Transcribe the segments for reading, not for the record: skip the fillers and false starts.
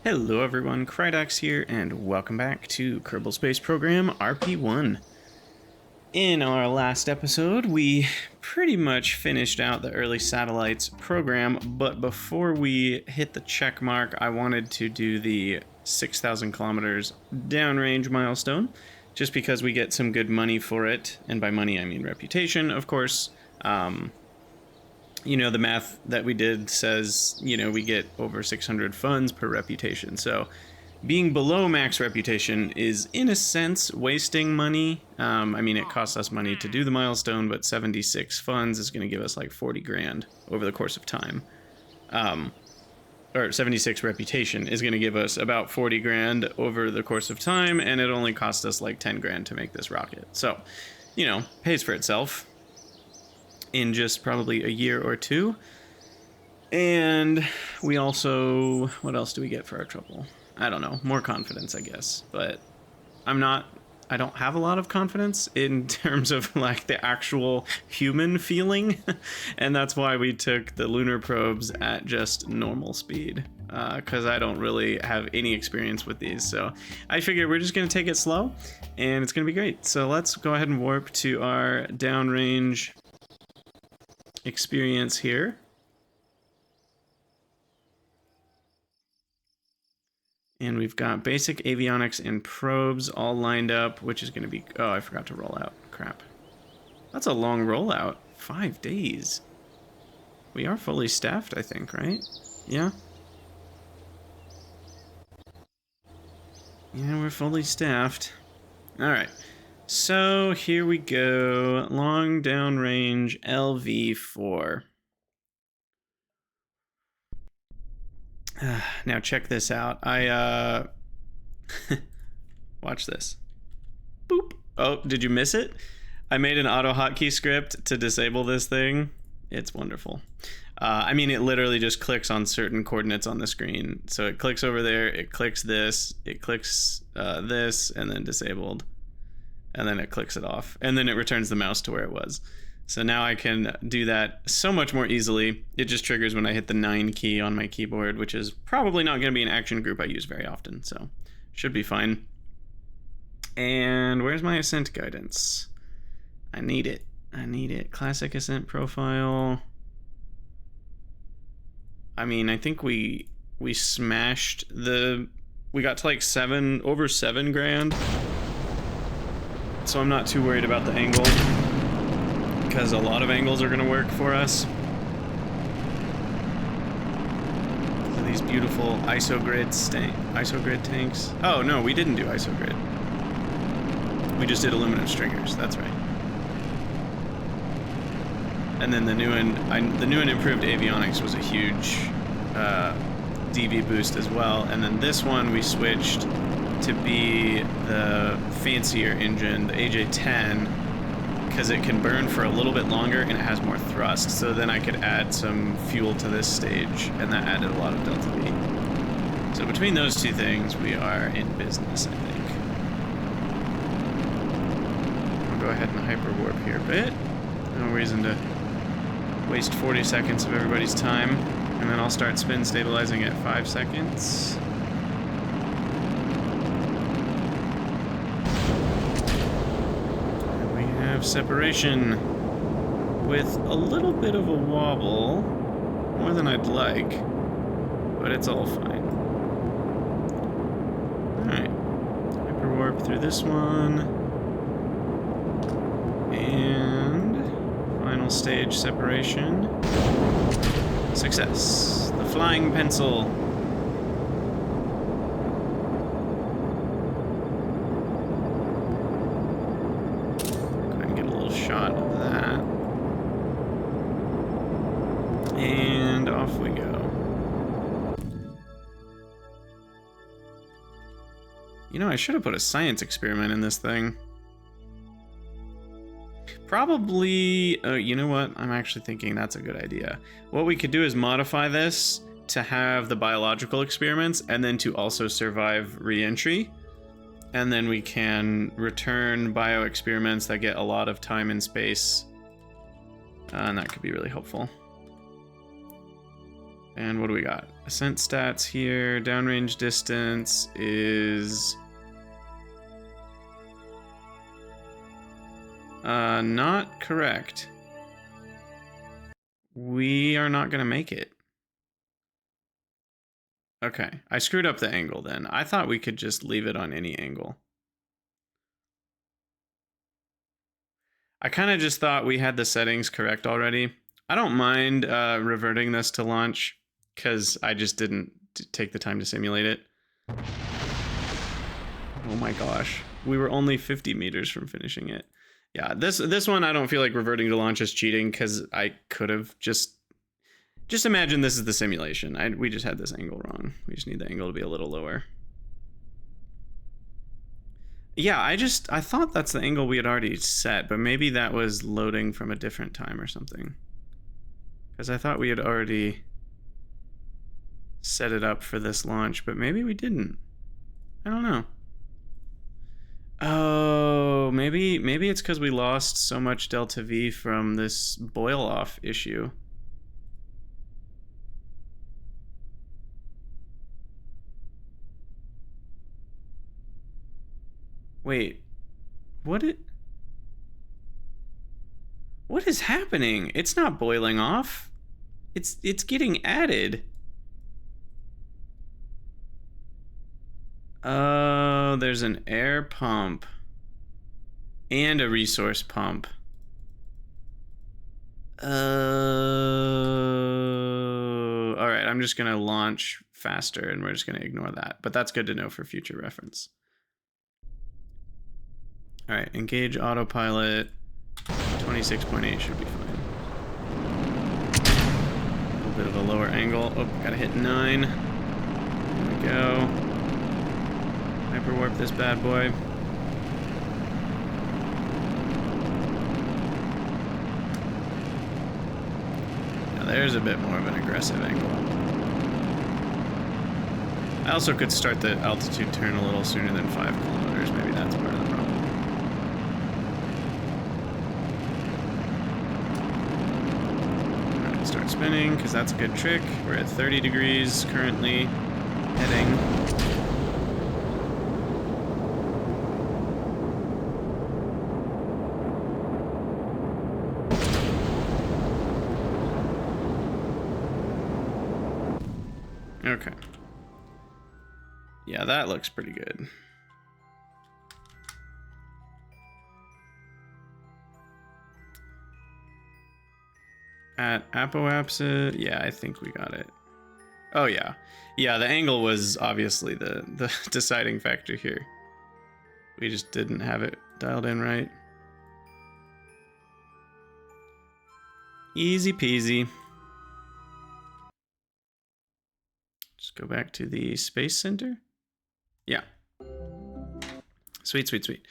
Hello everyone, Krydax here, and welcome back to Kerbal Space Program RP-1. In our last episode, we pretty much finished out the early satellites program, but before we hit the check mark, I wanted to do the 6,000 kilometers downrange milestone, just because we get some good money for it, and by money I mean reputation, of course. You know, the math that we did says, you know, we get over 600 funds per reputation. So being below max reputation is, in a sense, wasting money. I mean, it costs us money to do the milestone, but 76 funds is going to give us like 40 grand over the course of time. Or 76 reputation is going to give us about 40 grand over the course of time, and it only cost us like 10 grand to make this rocket. So, you know, pays for itself in just probably a year or two. And we also, what else do we get for our trouble? I don't know, more confidence, I guess, but I don't have a lot of confidence in terms of like the actual human feeling. And that's why we took the lunar probes at just normal speed, because I don't really have any experience with these. So I figure we're just going to take it slow and it's going to be great. So let's go ahead and warp to our downrange experience here. And we've got basic avionics and probes all lined up, which is going to be... Oh, I forgot to roll out. Crap. That's a long rollout. 5 days. We are fully staffed, I think, right? Yeah? Yeah, we're fully staffed. Alright. So here we go, long downrange LV4. Now check this out. Watch this. Boop. Oh, did you miss it? I made an auto hotkey script to disable this thing. It's wonderful. I mean, it literally just clicks on certain coordinates on the screen. So it clicks over there, it clicks this, it clicks this, and then disabled. And then it clicks it off, and then it returns the mouse to where it was. So now I can do that so much more easily. It just triggers when I hit the 9 key on my keyboard, which is probably not going to be an action group I use very often, so should be fine. And where's my ascent guidance? I need it. I need it. Classic ascent profile. I mean, I think we smashed the... We got to like over 7 grand. So I'm not too worried about the angle, because a lot of angles are going to work for us. So these beautiful isogrid tanks. Oh no, we didn't do isogrid. We just did aluminum stringers. That's right. And then the new and improved avionics was a huge DV boost as well. And then this one we switched to be the fancier engine, the AJ-10, because it can burn for a little bit longer and it has more thrust. So then I could add some fuel to this stage, and that added a lot of delta V. So between those two things, we are in business, I think. I'll go ahead and hyperwarp here a bit. No reason to waste 40 seconds of everybody's time. And then I'll start spin stabilizing at 5 seconds. Separation with a little bit of a wobble, more than I'd like, but it's all fine. Alright, hyperwarp through this one, and final stage separation. Success. The flying pencil. Shot of that. And off we go. You know, I should have put a science experiment in this thing. Probably, you know what? I'm actually thinking that's a good idea. What we could do is modify this to have the biological experiments and then to also survive re-entry. And then we can return bio experiments that get a lot of time and space. And that could be really helpful. And what do we got? Ascent stats here. Downrange distance is... not correct. We are not going to make it. Okay, I screwed up the angle then. I thought we could just leave it on any angle. I kind of just thought we had the settings correct already. I don't mind reverting this to launch because I just didn't take the time to simulate it. Oh my gosh. We were only 50 meters from finishing it. Yeah, this one I don't feel like reverting to launch is cheating because I could have just imagine this is the simulation. We just had this angle wrong. We just need the angle to be a little lower. Yeah, I thought that's the angle we had already set, but maybe that was loading from a different time or something. Because I thought we had already set it up for this launch, but maybe we didn't. I don't know. Oh, maybe it's because we lost so much delta V from this boil off issue. Wait, what is happening? It's not boiling off. It's getting added. Oh, there's an air pump and a resource pump. Oh, all right. I'm just gonna launch faster, and we're just gonna ignore that. But that's good to know for future reference. All right, engage autopilot. 26.8 should be fine. A little bit of a lower angle. Oh, gotta hit 9. There we go. Hyperwarp this bad boy. Now there's a bit more of an aggressive angle. I also could start the altitude turn a little sooner than 5 kilometers. Maybe that's part of the problem. Alright, start spinning, because that's a good trick. We're at 30 degrees currently, heading. Okay. Yeah, that looks pretty good. At Apoapsa, yeah, I think we got it. Oh yeah. Yeah, the angle was obviously the deciding factor here. We just didn't have it dialed in right. Easy peasy. Just go back to the Space Center. Yeah. Sweet, sweet, sweet.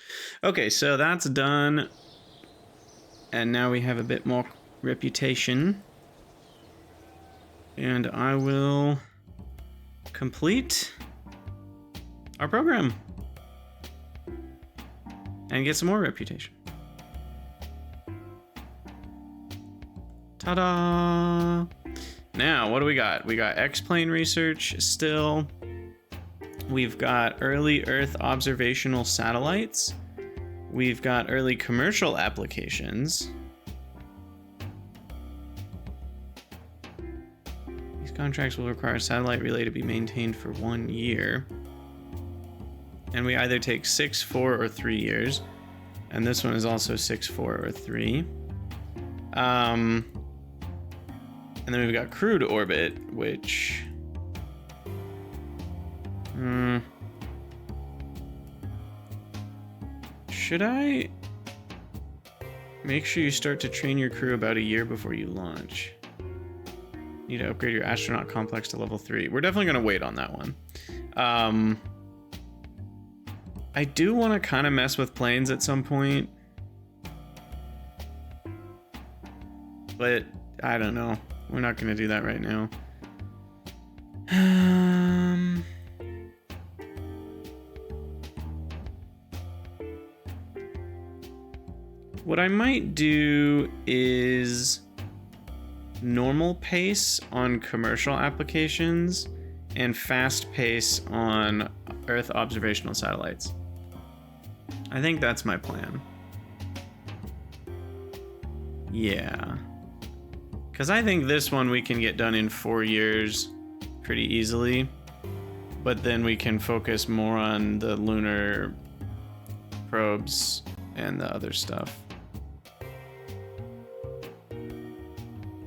Okay, so that's done. And now we have a bit more reputation. And I will complete our program. And get some more reputation. Ta-da! Now, what do we got? We got X-plane research still. We've got early Earth observational satellites. We've got early commercial applications. These contracts will require a satellite relay to be maintained for 1 year. And we either take 6, 4, or 3 years. And this one is also 6, 4, or 3. And then we've got crude orbit, which... Should I make sure you start to train your crew about a year before you launch? Need to upgrade your astronaut complex to level 3. We're definitely going to wait on that one. I do want to kind of mess with planes at some point. But I don't know. We're not going to do that right now. What I might do is normal pace on commercial applications and fast pace on Earth observational satellites. I think that's my plan. Yeah. Because I think this one we can get done in 4 years pretty easily. But then we can focus more on the lunar probes and the other stuff.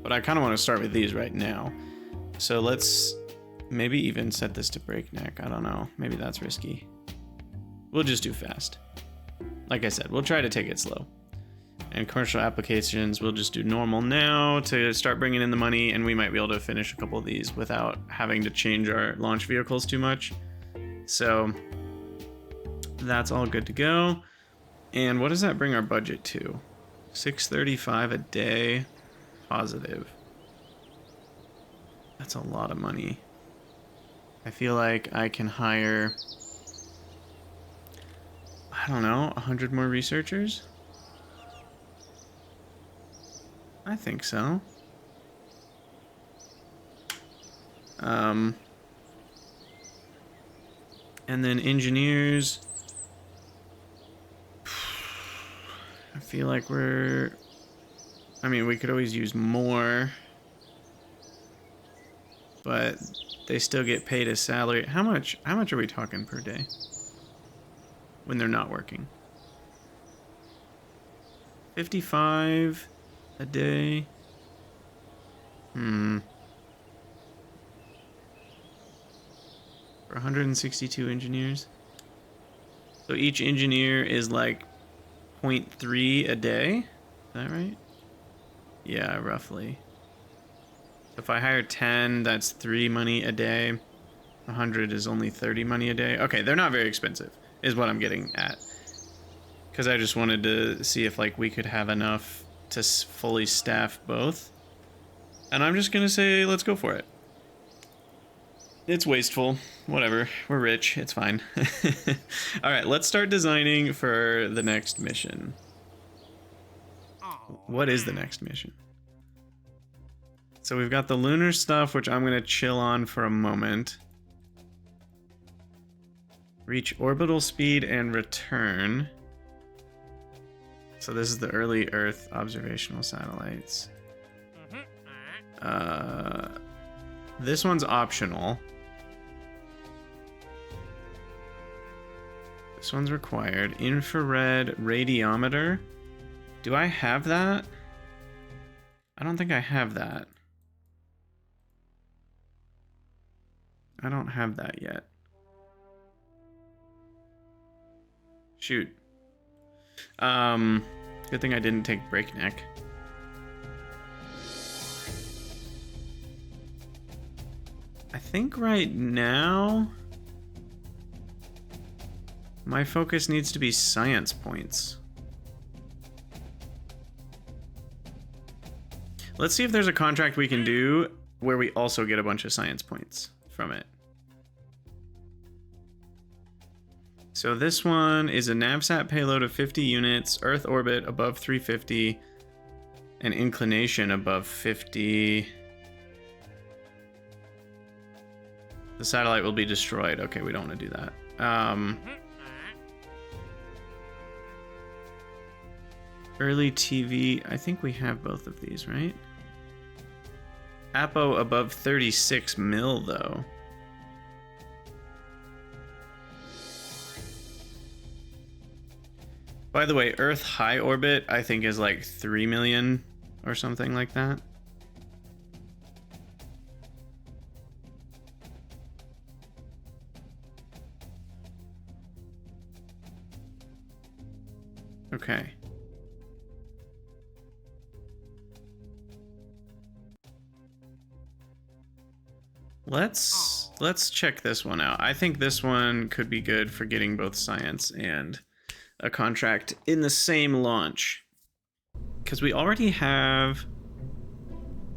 But I kind of want to start with these right now. So let's maybe even set this to breakneck. I don't know. Maybe that's risky. We'll just do fast. Like I said, we'll try to take it slow. And commercial applications, we'll just do normal now to start bringing in the money, and we might be able to finish a couple of these without having to change our launch vehicles too much. So that's all good to go. And what does that bring our budget to? $635 a day positive. That's a lot of money. I feel like I can hire, I don't know, 100 more researchers? I think so. And then engineers. I feel like we could always use more, but they still get paid a salary. How much are we talking per day when they're not working? 55 a day. For 162 engineers. So each engineer is like 0.3 a day. Is that right? Yeah, roughly. So if I hire 10, that's 3 money a day. 100 is only 30 money a day. Okay, they're not very expensive, is what I'm getting at. Because I just wanted to see if like we could have enough to fully staff both. And I'm just gonna say, let's go for it. It's wasteful. Whatever. We're rich. It's fine. Alright, let's start designing for the next mission. What is the next mission? So we've got the lunar stuff, which I'm gonna chill on for a moment. Reach orbital speed and return. So this is the early Earth observational satellites. This one's optional. This one's required. Infrared radiometer. Do I have that? I don't think I have that. I don't have that yet. Shoot. Good thing I didn't take breakneck. I think right now my focus needs to be science points. Let's see if there's a contract we can do where we also get a bunch of science points from it. So this one is a navsat payload of 50 units, Earth orbit above 350, and inclination above 50. The satellite will be destroyed. Okay, we don't want to do that. Early TV. I think we have both of these, right? Apo above 36 mil, though. By the way, Earth high orbit, I think, is like 3 million or something like that. Okay. Let's check this one out. I think this one could be good for getting both science and a contract in the same launch. Because we already have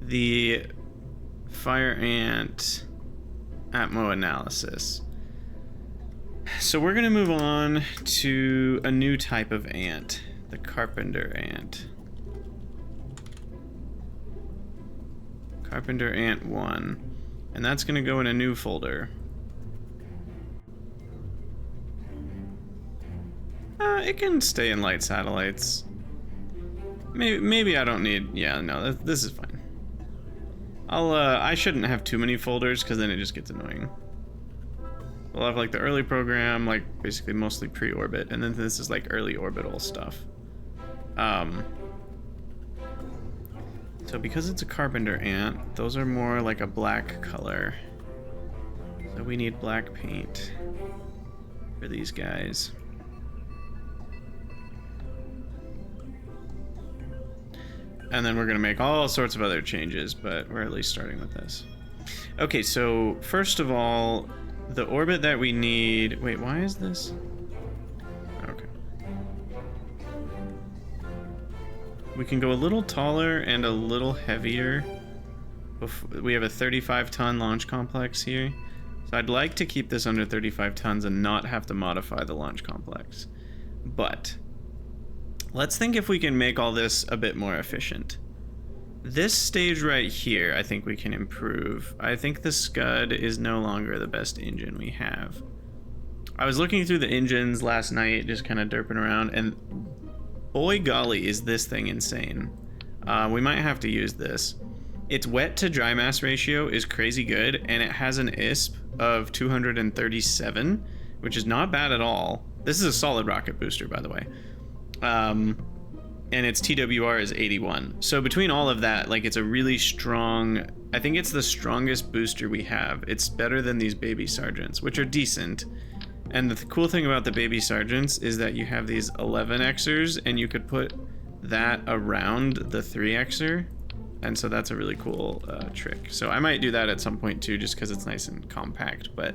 the fire ant Atmo analysis. So we're going to move on to a new type of ant, the carpenter ant. Carpenter Ant 1. And that's going to go in a new folder. It can stay in light satellites. Maybe I don't need... Yeah, no, this is fine. I shouldn't have too many folders because then it just gets annoying. We'll have like the early program, like basically mostly pre-orbit, and then this is like early orbital stuff. So because it's a carpenter ant, those are more like a black color. So we need black paint for these guys. And then we're gonna make all sorts of other changes, but we're at least starting with this. Okay, so first of all, the orbit that we need... Wait, why is this? Okay. We can go a little taller and a little heavier. We have a 35-ton launch complex here. So I'd like to keep this under 35 tons and not have to modify the launch complex. But let's think if we can make all this a bit more efficient. This stage right here, I think we can improve. I think the Scud is no longer the best engine we have. I was looking through the engines last night, just kind of derping around, and boy golly, is this thing insane. We might have to use this. Its wet to dry mass ratio is crazy good, and it has an ISP of 237, which is not bad at all. This is a solid rocket booster, by the way. And its TWR is 81. So between all of that, like, it's a really strong... I think it's the strongest booster we have. It's better than these baby sergeants, which are decent. And the cool thing about the baby sergeants is that you have these 11Xers, and you could put that around the 3Xer. And so that's a really cool trick. So I might do that at some point too, just because it's nice and compact. But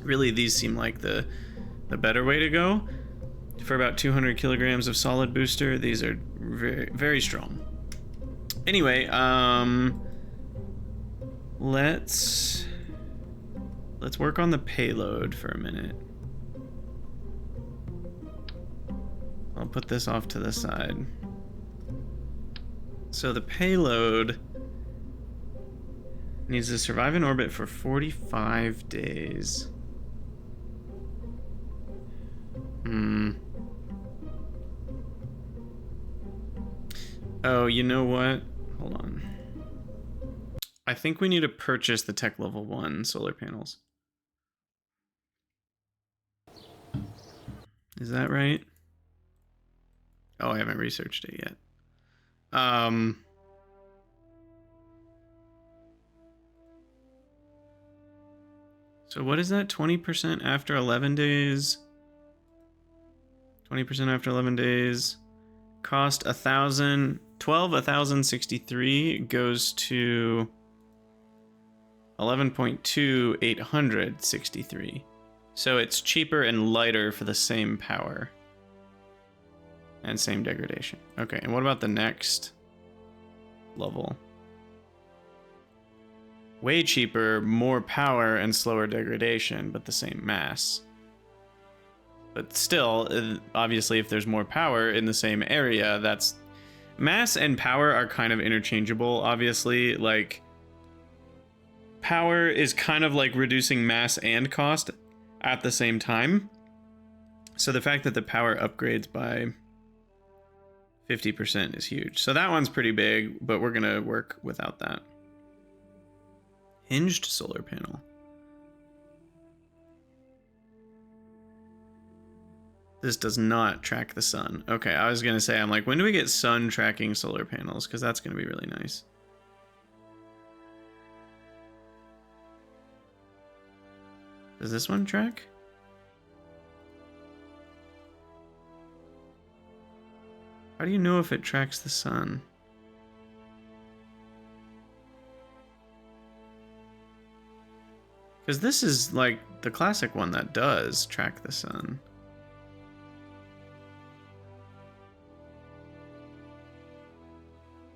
really, these seem like the better way to go. For about 200 kilograms of solid booster, these are very, very strong. Anyway, let's work on the payload for a minute. I'll put this off to the side. So the payload needs to survive in orbit for 45 days. Oh, you know what? Hold on. I think we need to purchase the Tech Level 1 solar panels. Is that right? Oh, I haven't researched it yet. So what is that? 20% after 11 days? 20% after 11 days. Cost 1,063 goes to 11.2, 863. So it's cheaper and lighter for the same power. And same degradation. Okay, and what about the next level? Way cheaper, more power, and slower degradation, but the same mass. But still, obviously, if there's more power in the same area, that's... Mass and power are kind of interchangeable, obviously. Like, power is kind of like reducing mass and cost at the same time. So the fact that the power upgrades by 50% is huge. So that one's pretty big, but we're going to work without that. Hinged solar panel. This does not track the sun. Okay, I was going to say, I'm like, when do we get sun tracking solar panels? Because that's going to be really nice. Does this one track? How do you know if it tracks the sun? Because this is like the classic one that does track the sun.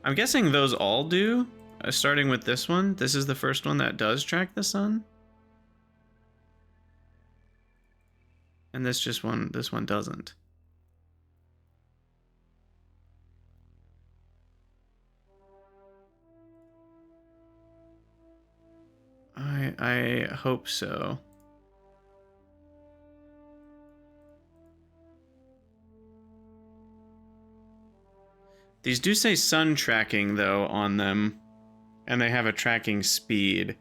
I'm guessing those all do, starting with this one. This is the first one that does track the sun. And this one doesn't. I hope so. These do say sun tracking, though, on them. And they have a tracking speed.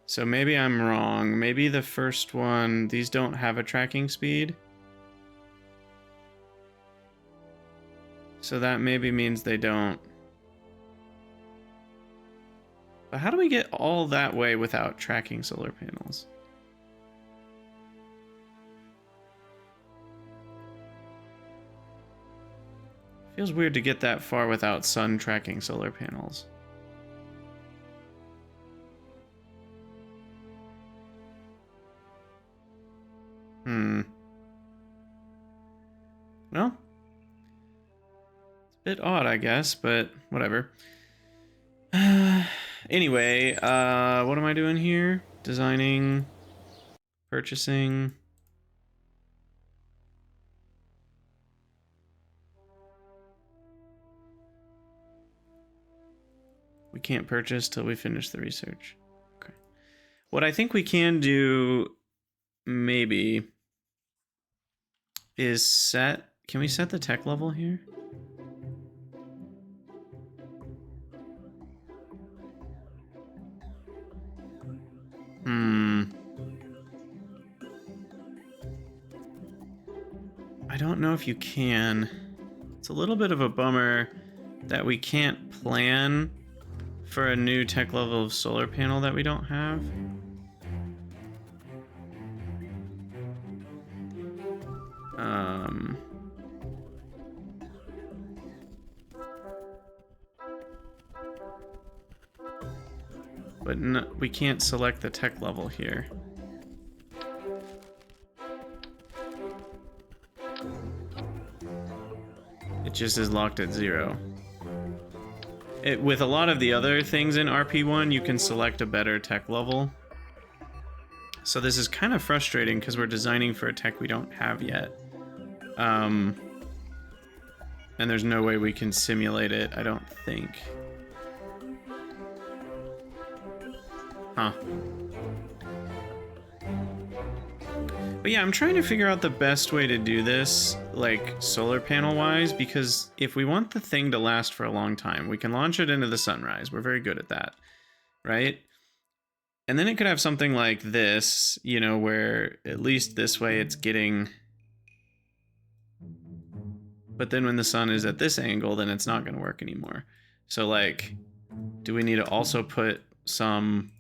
So maybe I'm wrong. Maybe the first one, these don't have a tracking speed. So that maybe means they don't. But how do we get all that way without tracking solar panels? Feels weird to get that far without sun tracking solar panels. Well, it's a bit odd, I guess, but whatever. Anyway, what am I doing here? Designing, purchasing. We can't purchase till we finish the research. Okay. What I think we can do, maybe, is set... Can we set the tech level here? I don't know if you can. It's a little bit of a bummer that we can't plan for a new tech level of solar panel that we don't have. But no, we can't select the tech level here. It just is locked at 0. With a lot of the other things in RP-1, you can select a better tech level. So this is kind of frustrating because we're designing for a tech we don't have yet. And there's no way we can simulate it, I don't think. Huh. But yeah, I'm trying to figure out the best way to do this, like, solar panel-wise, because if we want the thing to last for a long time, we can launch it into the sunrise. We're very good at that, right? And then it could have something like this, you know, where at least this way it's getting... But then when the sun is at this angle, then it's not going to work anymore. So, like, do we need to also put some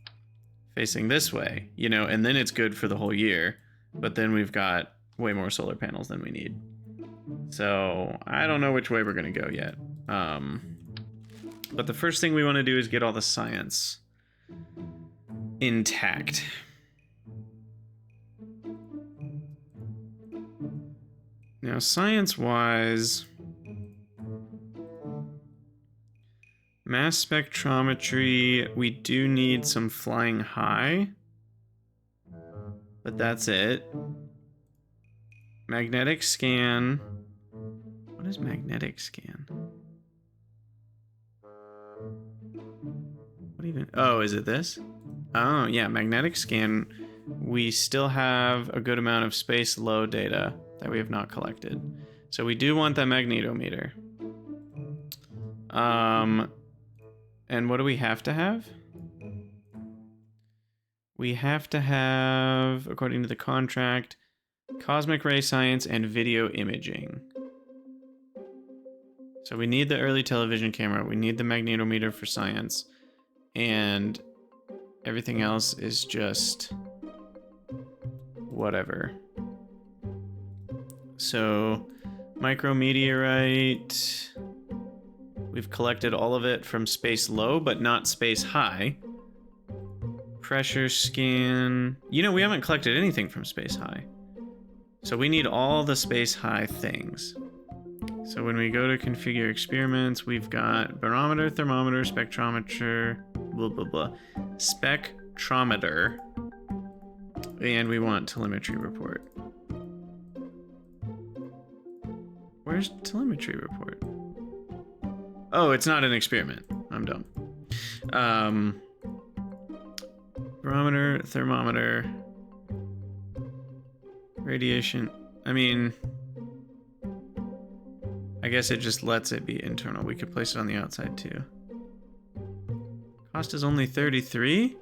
facing this way, you know, and then it's good for the whole year, but then we've got way more solar panels than we need. So I don't know which way we're going to go yet. But the first thing we want to do is get all the science intact. Now, science-wise, mass spectrometry, we do need some flying high, but that's it. Magnetic scan. What is magnetic scan? What even? Oh, is it this? Oh, yeah, magnetic scan. We still have a good amount of space low data that we have not collected. So we do want that magnetometer. And what do we have to have? We have to have, according to the contract, cosmic ray science and video imaging. So we need the early television camera, we need the magnetometer for science, and everything else is just whatever. So, micrometeorite, we've collected all of it from space low, but not space high. Pressure scan, you know, we haven't collected anything from space high. So we need all the space high things. So when we go to configure experiments, we've got barometer, thermometer, spectrometer, blah, blah, blah. Spectrometer. And we want telemetry report. Where's telemetry report? Oh, it's not an experiment. I'm dumb. Barometer, thermometer, radiation. I mean, I guess it just lets it be internal. We could place it on the outside too. Cost is only 33?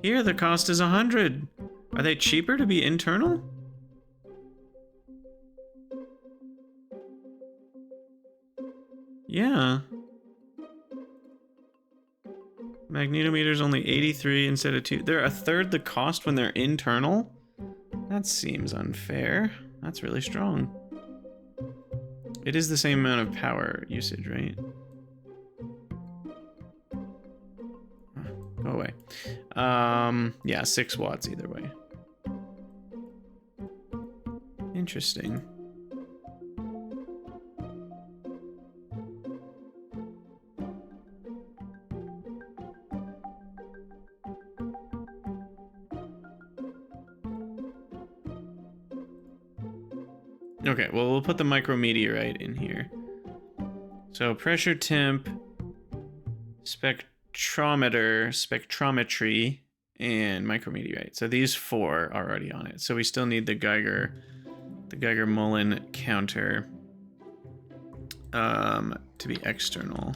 Here the cost is 100. Are they cheaper to be internal? Yeah. Magnetometer's only 83 instead of 2. They're a third the cost when they're internal? That seems unfair. That's really strong. It is the same amount of power usage, right? Go away. Yeah, 6 watts either way. Interesting. Okay, well, we'll put the micrometeorite in here. So pressure temp, spectrometry, and micrometeorite. So these 4 are already on it. So we still need the Geiger-Mullen counter to be external,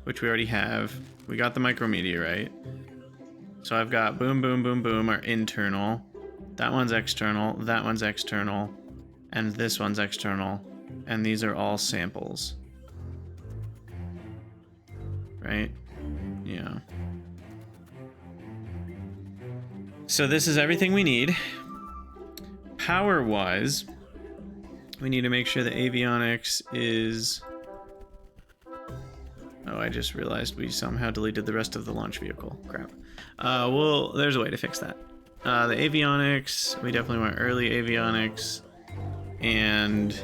which we already have. We got the micrometeorite. So I've got boom, boom, boom, boom, our internal. That one's external, that one's external, and this one's external. And these are all samples. Right? Yeah. So this is everything we need. Power-wise, we need to make sure the avionics is... Oh, I just realized we somehow deleted the rest of the launch vehicle. Crap. Well, there's a way to fix that. The avionics, we definitely want early avionics. And...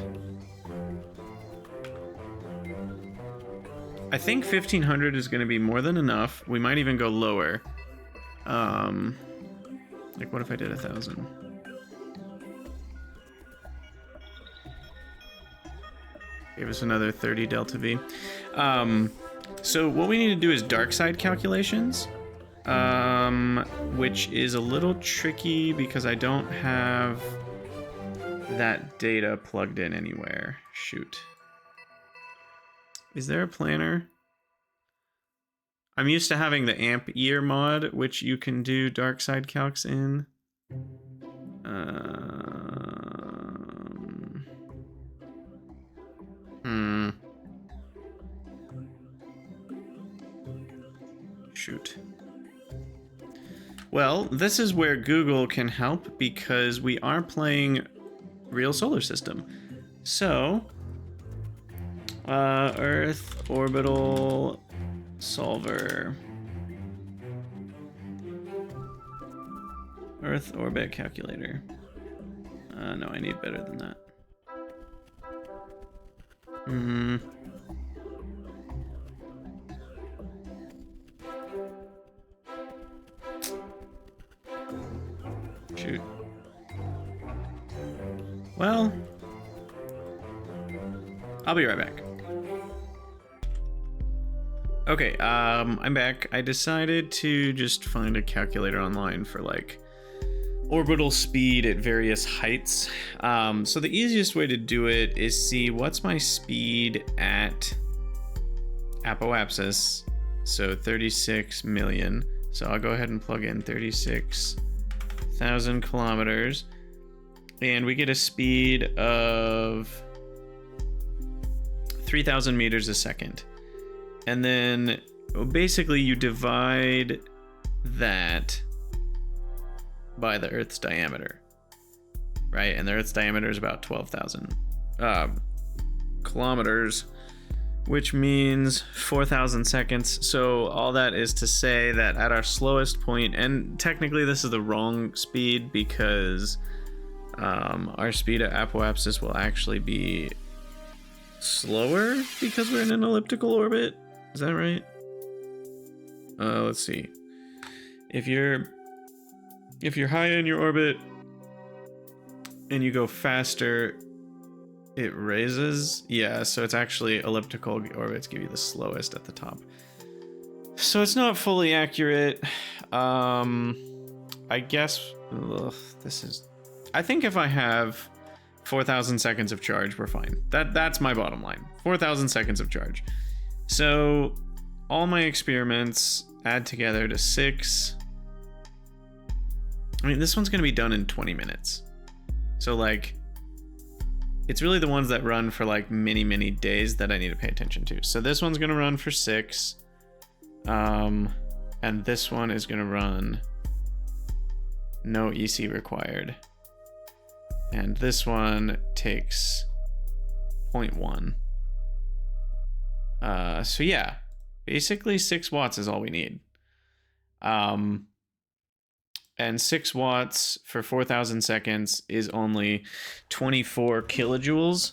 I think 1500 is going to be more than enough. We might even go lower. Like, what if I did 1000? Gave us another 30 delta V. So what we need to do is dark side calculations, which is a little tricky because I don't have that data plugged in anywhere. Shoot. Is there a planner? I'm used to having the amp year mod, which you can do dark side calcs in. Shoot. Well, this is where Google can help because we are playing real solar system. So, Earth orbital solver. Earth orbit calculator. No, I need better than that. Shoot. Well, I'll be right back. Okay, I'm back. I decided to just find a calculator online for like orbital speed at various heights. So the easiest way to do it is see what's my speed at apoapsis. So 36 million. So I'll go ahead and plug in 36,000 kilometers. And we get a speed of 3,000 meters a second. And then basically you divide that by the Earth's diameter, right? And the Earth's diameter is about 12,000 kilometers, which means 4,000 seconds. So all that is to say that at our slowest point, and technically this is the wrong speed because our speed at apoapsis will actually be slower because we're in an elliptical orbit. Is that right? Let's see. If you're high in your orbit and you go faster, it raises. Yeah, so it's actually elliptical orbits give you the slowest at the top. So it's not fully accurate. I guess I think if I have 4,000 seconds of charge, we're fine. That's my bottom line. 4,000 seconds of charge. So all my experiments add together to 6. I mean, this one's going to be done in 20 minutes. So like, it's really the ones that run for like many days that I need to pay attention to. So this one's going to run for 6. And this one is going to run no EC required. And this one takes 0.1. So yeah, basically 6 watts is all we need. And 6 watts for 4,000 seconds is only 24 kilojoules.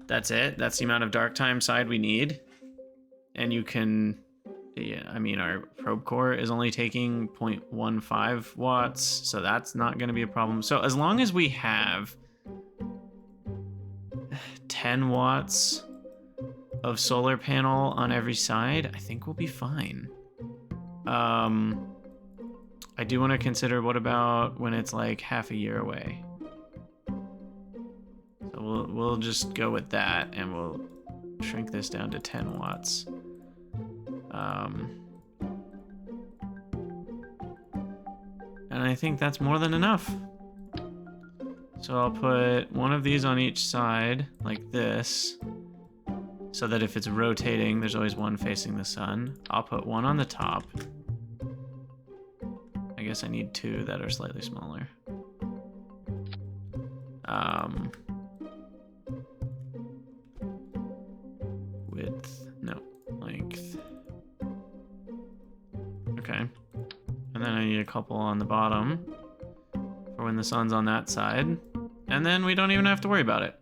That's it. That's the amount of dark time side we need. And you can, yeah, I mean, our probe core is only taking 0.15 watts, so that's not going to be a problem. So as long as we have 10 watts of solar panel on every side, I think we'll be fine. I do want to consider, what about when it's like half a year away? So we'll just go with that, and we'll shrink this down to 10 watts. And I think that's more than enough. So I'll put one of these on each side, like this, so that if it's rotating, there's always one facing the sun. I'll put one on the top. I guess I need 2 that are slightly smaller. Width, no, length. Okay. And then I need a couple on the bottom for when the sun's on that side. And then we don't even have to worry about it.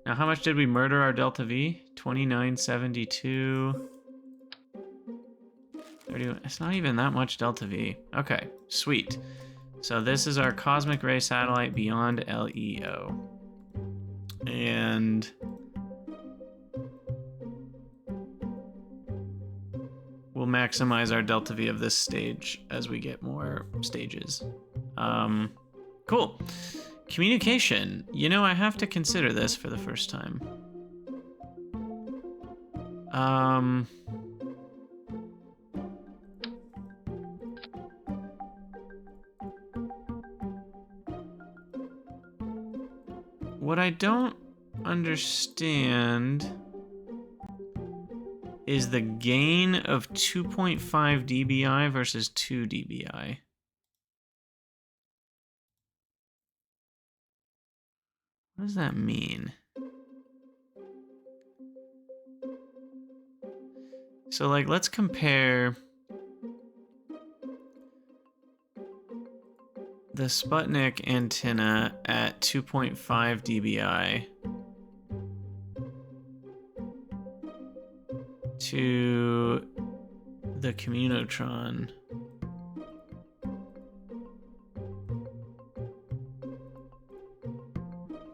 Now, how much did we murder our delta V? 2972. 31. It's not even that much delta V. Okay, sweet. So this is our cosmic ray satellite beyond LEO. And we'll maximize our delta V of this stage as we get more stages. Cool. Communication. You know, I have to consider this for the first time. What I don't understand is the gain of 2.5 dBi versus 2 dBi. What does that mean? So, like, let's compare the Sputnik antenna at 2.5 dBi to the Communotron.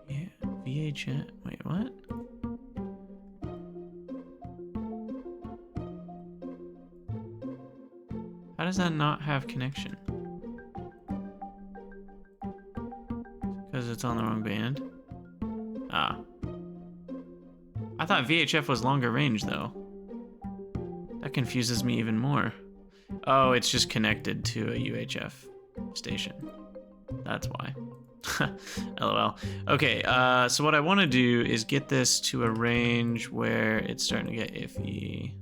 Yeah, VHS. Wait, what? How does that not have connection? Because it's on the wrong band? Ah. I thought VHF was longer range, though. That confuses me even more. Oh, it's just connected to a UHF station. That's why. LOL. Okay, so what I want to do is get this to a range where it's starting to get iffy.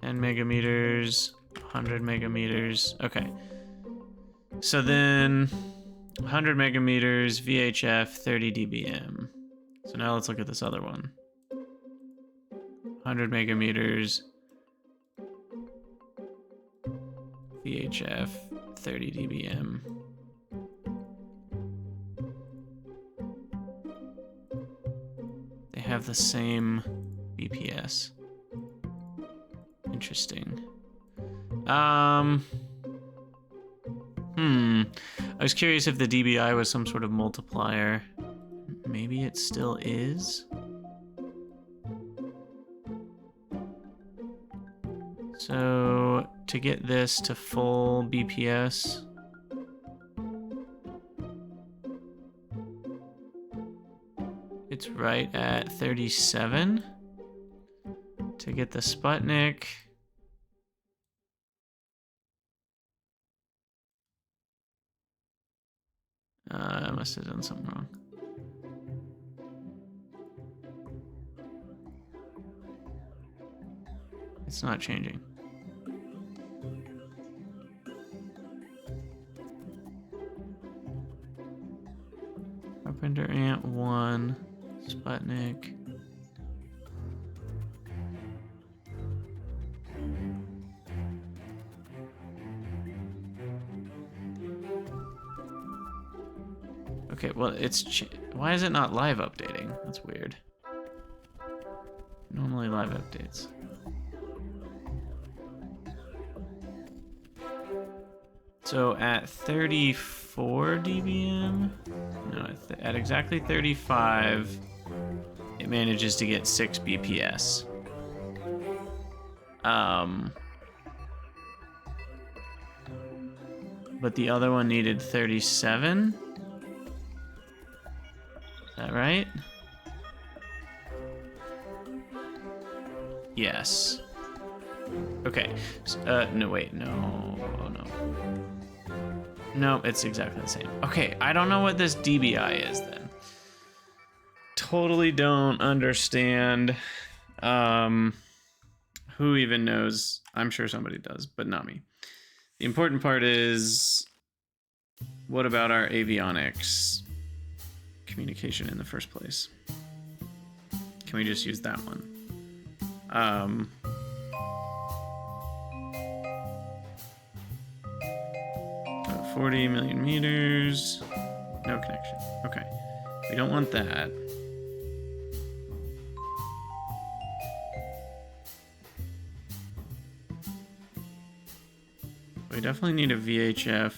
10 megameters, 100 megameters. Okay. So then 100 megameters, VHF, 30 dBm. So now let's look at this other one. 100 megameters, VHF, 30 dBm. They have the same BPS. Interesting. I was curious if the dBi was some sort of multiplier. Maybe it still is. So to get this to full BPS, it's right at 37. To get the Sputnik, I must have done something wrong. It's not changing. Carpenter Ant 1, Sputnik. Okay, well, why is it not live updating? That's weird. Normally live updates. So at 34 dBm, no, at exactly 35, it manages to get 6 BPS. But the other one needed 37. Is that right? Yes. Okay. No, wait. No. Oh, no. No, it's exactly the same. Okay, I don't know what this dBi is then. Totally don't understand. Who even knows? I'm sure somebody does, but not me. The important part is, what about our avionics communication in the first place? Can we just use that one? 40 million meters. No connection. Okay. We don't want that. We definitely need a VHF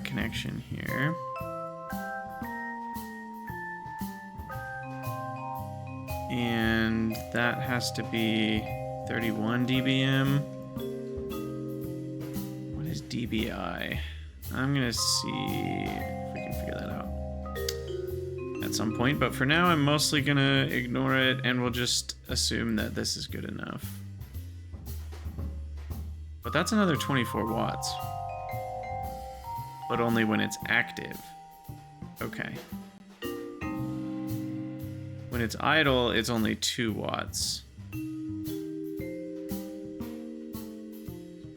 connection here. And that has to be 31 dBm. What is dBi? I'm gonna see if we can figure that out at some point, but for now I'm mostly gonna ignore it and we'll just assume that this is good enough. But that's another 24 watts. But only when it's active. Okay. When it's idle, it's only 2 watts. We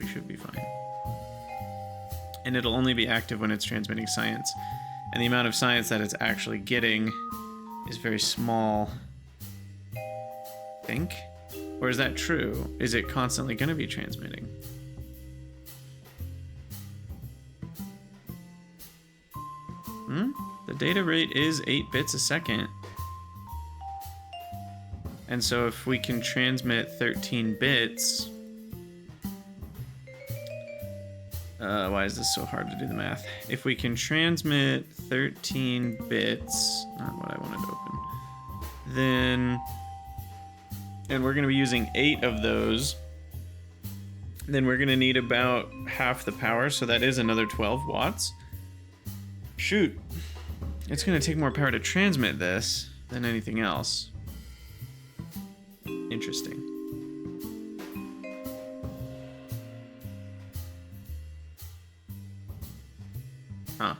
should be fine. And it'll only be active when it's transmitting science. And the amount of science that it's actually getting is very small. I think? Or is that true? Is it constantly going to be transmitting? The data rate is 8 bits a second. And so if we can transmit 13 bits... why is this so hard to do the math? If we can transmit 13 bits... Not what I wanted to open. Then... And we're going to be using 8 of those. Then we're going to need about half the power, so that is another 12 watts. Shoot. It's going to take more power to transmit this than anything else. Interesting. Huh.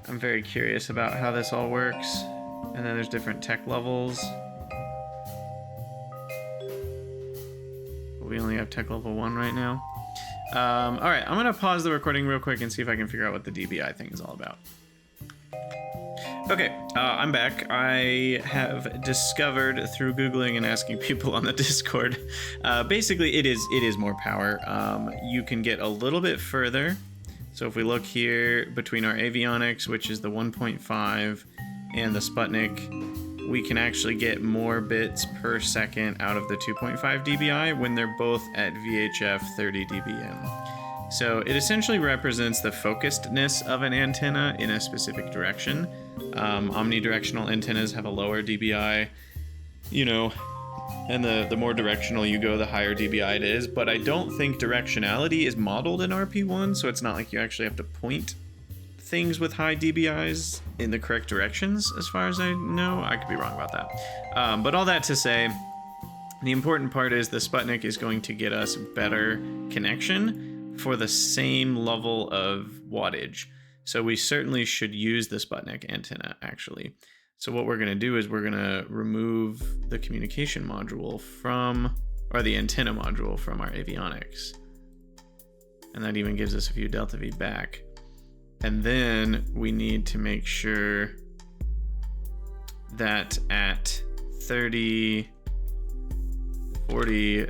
I'm very curious about how this all works. And then there's different tech levels. We only have tech level 1 right now. All right, I'm gonna pause the recording real quick and see if I can figure out what the dBi thing is all about. Okay, I'm back. I have discovered through Googling and asking people on the Discord, basically it is more power. You can get a little bit further. So if we look here between our avionics, which is the 1.5, and the Sputnik, we can actually get more bits per second out of the 2.5 dBi when they're both at VHF 30 dBm. So it essentially represents the focusedness of an antenna in a specific direction. Omnidirectional antennas have a lower dBi, you know, and the more directional you go, the higher dBi it is. But I don't think directionality is modeled in RP1, so it's not like you actually have to point things with high dBis in the correct directions, as far as I know. I could be wrong about that. But all that to say, the important part is the Sputnik is going to get us better connection for the same level of wattage. So we certainly should use the Sputnik antenna, actually. So what we're going to do is we're going to remove the communication module from, or the antenna module from our avionics. And that even gives us a few delta V back. And then we need to make sure that at 30, 40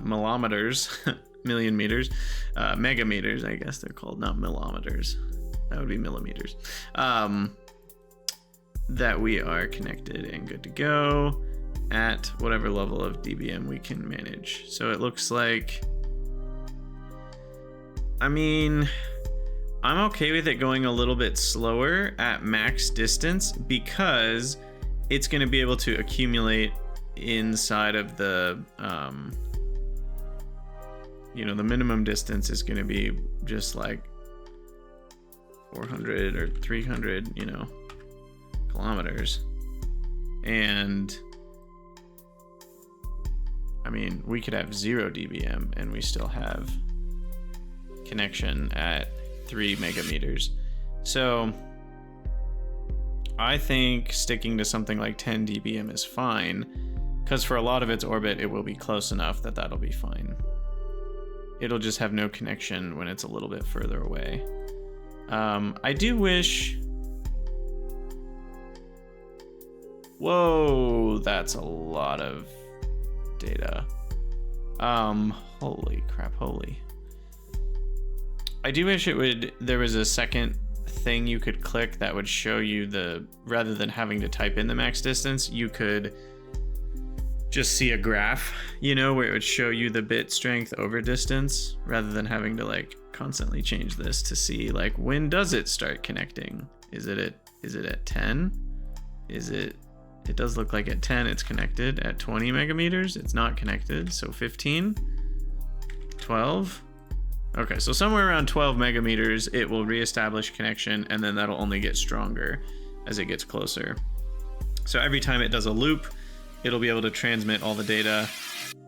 millimeters, million meters, megameters, I guess they're called, not millimeters. That would be millimeters. That we are connected and good to go at whatever level of dBm we can manage. So it looks like, I mean, I'm okay with it going a little bit slower at max distance because it's going to be able to accumulate inside of the, you know, the minimum distance is going to be just like 400 or 300, you know, kilometers. And I mean, we could have 0 dBm and we still have connection at 3 megameters. So I think sticking to something like 10 dBm is fine, because for a lot of its orbit, it will be close enough that that'll be fine. It'll just have no connection when it's a little bit further away. I do wish... Whoa, that's a lot of data. Holy crap, holy. I do wish there was a second thing you could click that would show you rather than having to type in the max distance, you could just see a graph, you know, where it would show you the bit strength over distance, rather than having to like constantly change this to see like, when does it start connecting? Is it at 10? It does look like at 10 it's connected. At 20 megameters it's not connected. So 15, 12. Okay, so somewhere around 12 megameters it will reestablish connection, and then that'll only get stronger as it gets closer. So every time it does a loop, it'll be able to transmit all the data,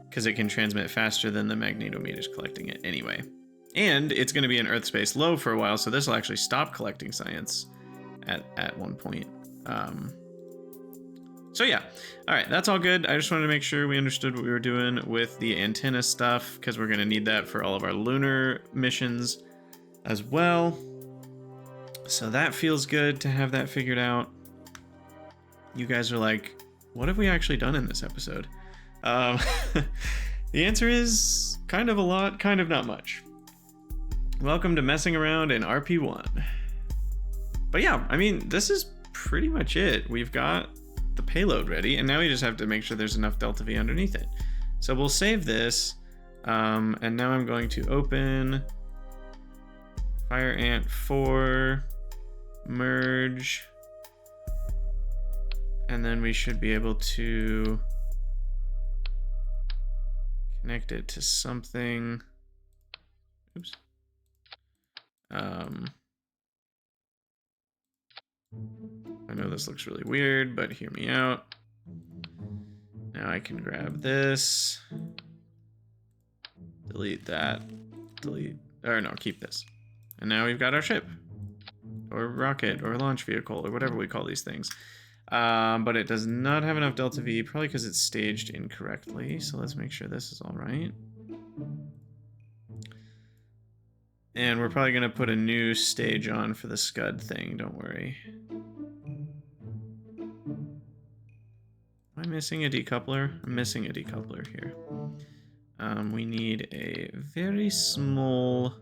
because it can transmit faster than the magnetometer's collecting it anyway. And it's going to be in Earth space low for a while, so this will actually stop collecting science at one point. So yeah, all right, that's all good. I just wanted to make sure we understood what we were doing with the antenna stuff, because we're going to need that for all of our lunar missions as well. So that feels good to have that figured out. You guys are like, what have we actually done in this episode? The answer is kind of a lot, kind of not much. Welcome to messing around in RP1. But yeah, I mean, this is pretty much it. We've got the payload ready, and now we just have to make sure there's enough delta V underneath it. So we'll save this, and now I'm going to open Fire Ant 4, merge, and then we should be able to connect it to something. Oops. I know this looks really weird, but hear me out. Now I can grab this, delete that, keep this. And now we've got our ship, or rocket, or launch vehicle, or whatever we call these things. But it does not have enough delta V, probably because it's staged incorrectly. So let's make sure this is all right. And we're probably going to put a new stage on for the Scud thing, don't worry. Am I missing a decoupler? I'm missing a decoupler here. We need a very small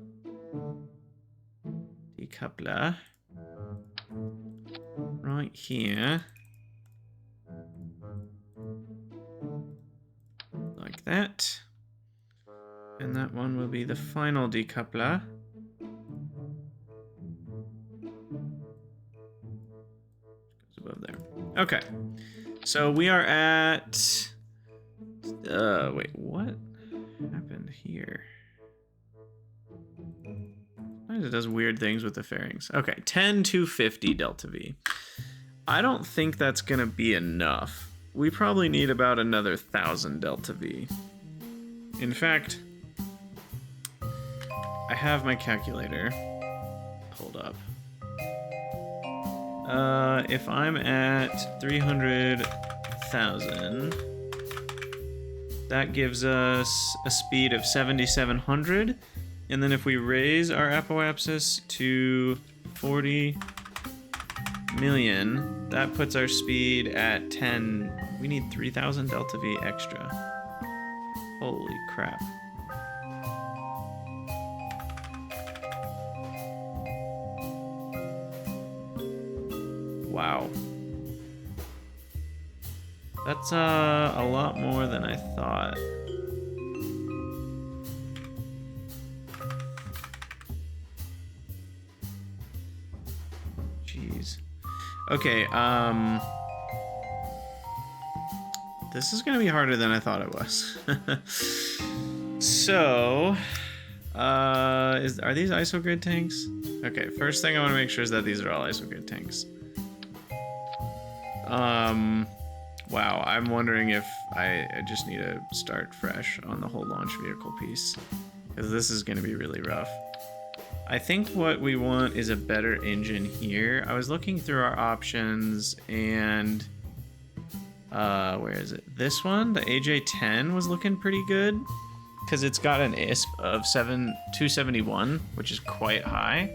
decoupler right here. Like that. And that that one will be the final decoupler. Goes above there. Okay. So we are at... wait, what happened here? It does weird things with the fairings. Okay, 10,250 delta V. I don't think that's gonna be enough. We probably need about another 1,000 delta V. In fact, I have my calculator pulled up. If I'm at 300,000, that gives us a speed of 7,700. And then if we raise our apoapsis to 40 million, that puts our speed at 10. We need 3,000 delta V extra. Holy crap. Wow. That's a lot more than I thought. Jeez. Okay, this is gonna be harder than I thought it was. So, are these isogrid tanks? Okay, first thing I want to make sure is that these are all isogrid tanks. Wow, I'm wondering if I just need to start fresh on the whole launch vehicle piece, because this is going to be really rough. I think what we want is a better engine here. I was looking through our options and where is it? This one, the AJ10 was looking pretty good because it's got an ISP of 271, which is quite high.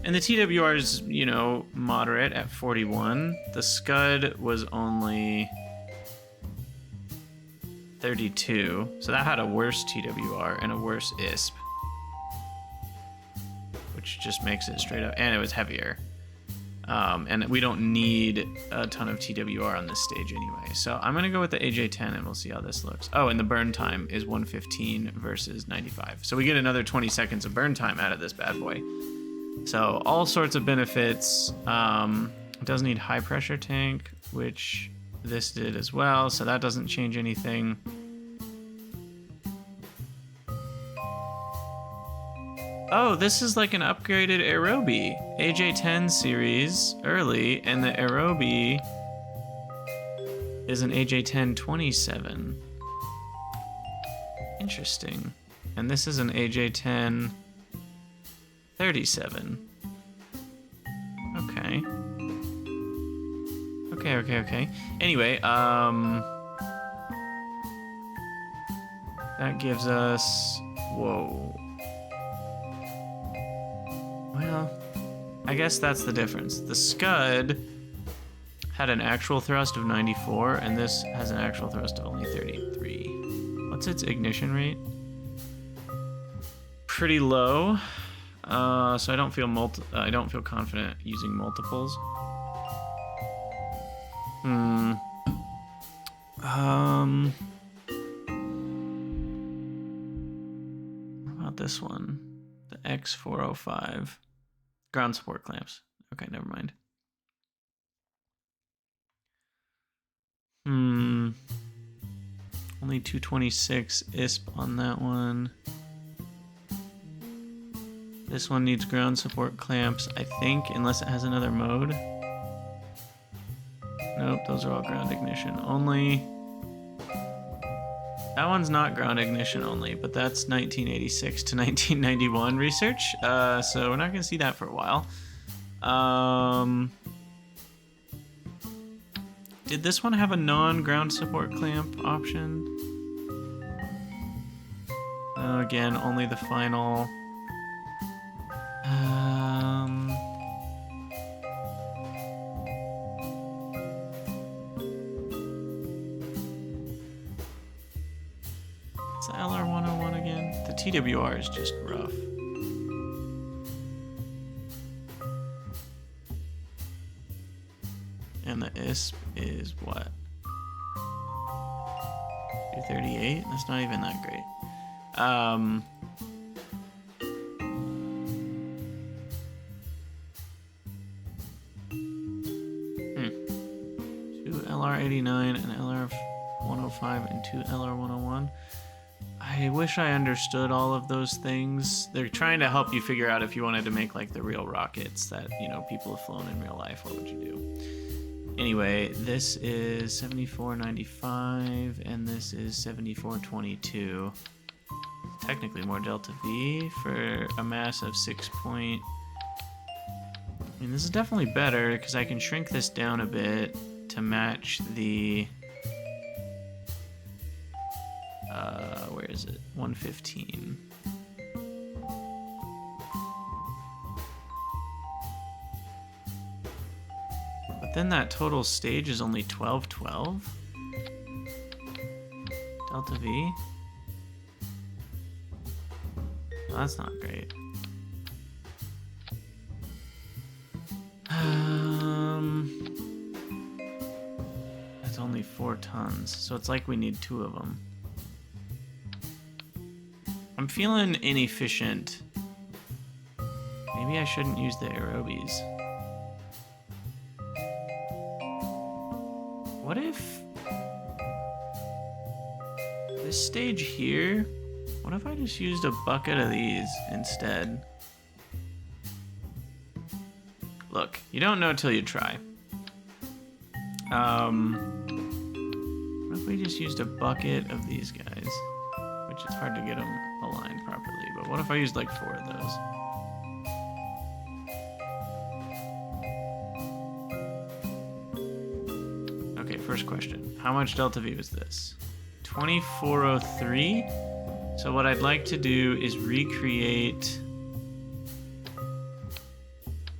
And the TWR is, you know, moderate at 41. The Scud was only 32, so that had a worse TWR and a worse ISP, which just makes it straight up, and it was heavier. And we don't need a ton of TWR on this stage anyway. So I'm gonna go with the AJ10 and we'll see how this looks. Oh, and the burn time is 115 versus 95. So we get another 20 seconds of burn time out of this bad boy. So all sorts of benefits. It does need high pressure tank, which this did as well. So that doesn't change anything. Oh, this is like an upgraded Aerobie. AJ10 series early, and the Aerobie is an AJ10 27. Interesting. And this is an AJ10 37. Okay. Okay. Anyway, that gives us... Whoa. Well, I guess that's the difference. The Scud had an actual thrust of 94, and this has an actual thrust of only 33. What's its ignition rate? Pretty low. So I don't feel confident using multiples. What about this one? The X405. Ground support clamps. Okay, never mind. Only 226 ISP on that one. This one needs ground support clamps, I think, unless it has another mode. Nope, those are all ground ignition only. That one's not ground ignition only, but that's 1986 to 1991 research, so we're not going to see that for a while. Did this one have a non-ground support clamp option? Again, only the final. It's the LR101 again. The TWR is just rough. And the ISP is what? 238? That's not even that great. LR89, an LR105, and 2 LR101. I wish I understood all of those things. They're trying to help you figure out if you wanted to make like the real rockets that, you know, people have flown in real life, what would you do? Anyway, this is 7495 and this is 7422. Technically more delta V for a mass of 6 point. I mean, this is definitely better because I can shrink this down a bit to match the where is it? 115. But then that total stage is only 1212. Delta V. Well, that's not great. That's only 4 tons, so it's like we need 2 of them. I'm feeling inefficient. Maybe I shouldn't use the aerobies. What if this stage here, what if I just used a bucket of these instead? Look, you don't know till you try. What if we just used a bucket of these guys? Which it's hard to get them aligned properly, but what if I used like 4 of those? Okay, first question. How much delta V was this? 2403. So what I'd like to do is recreate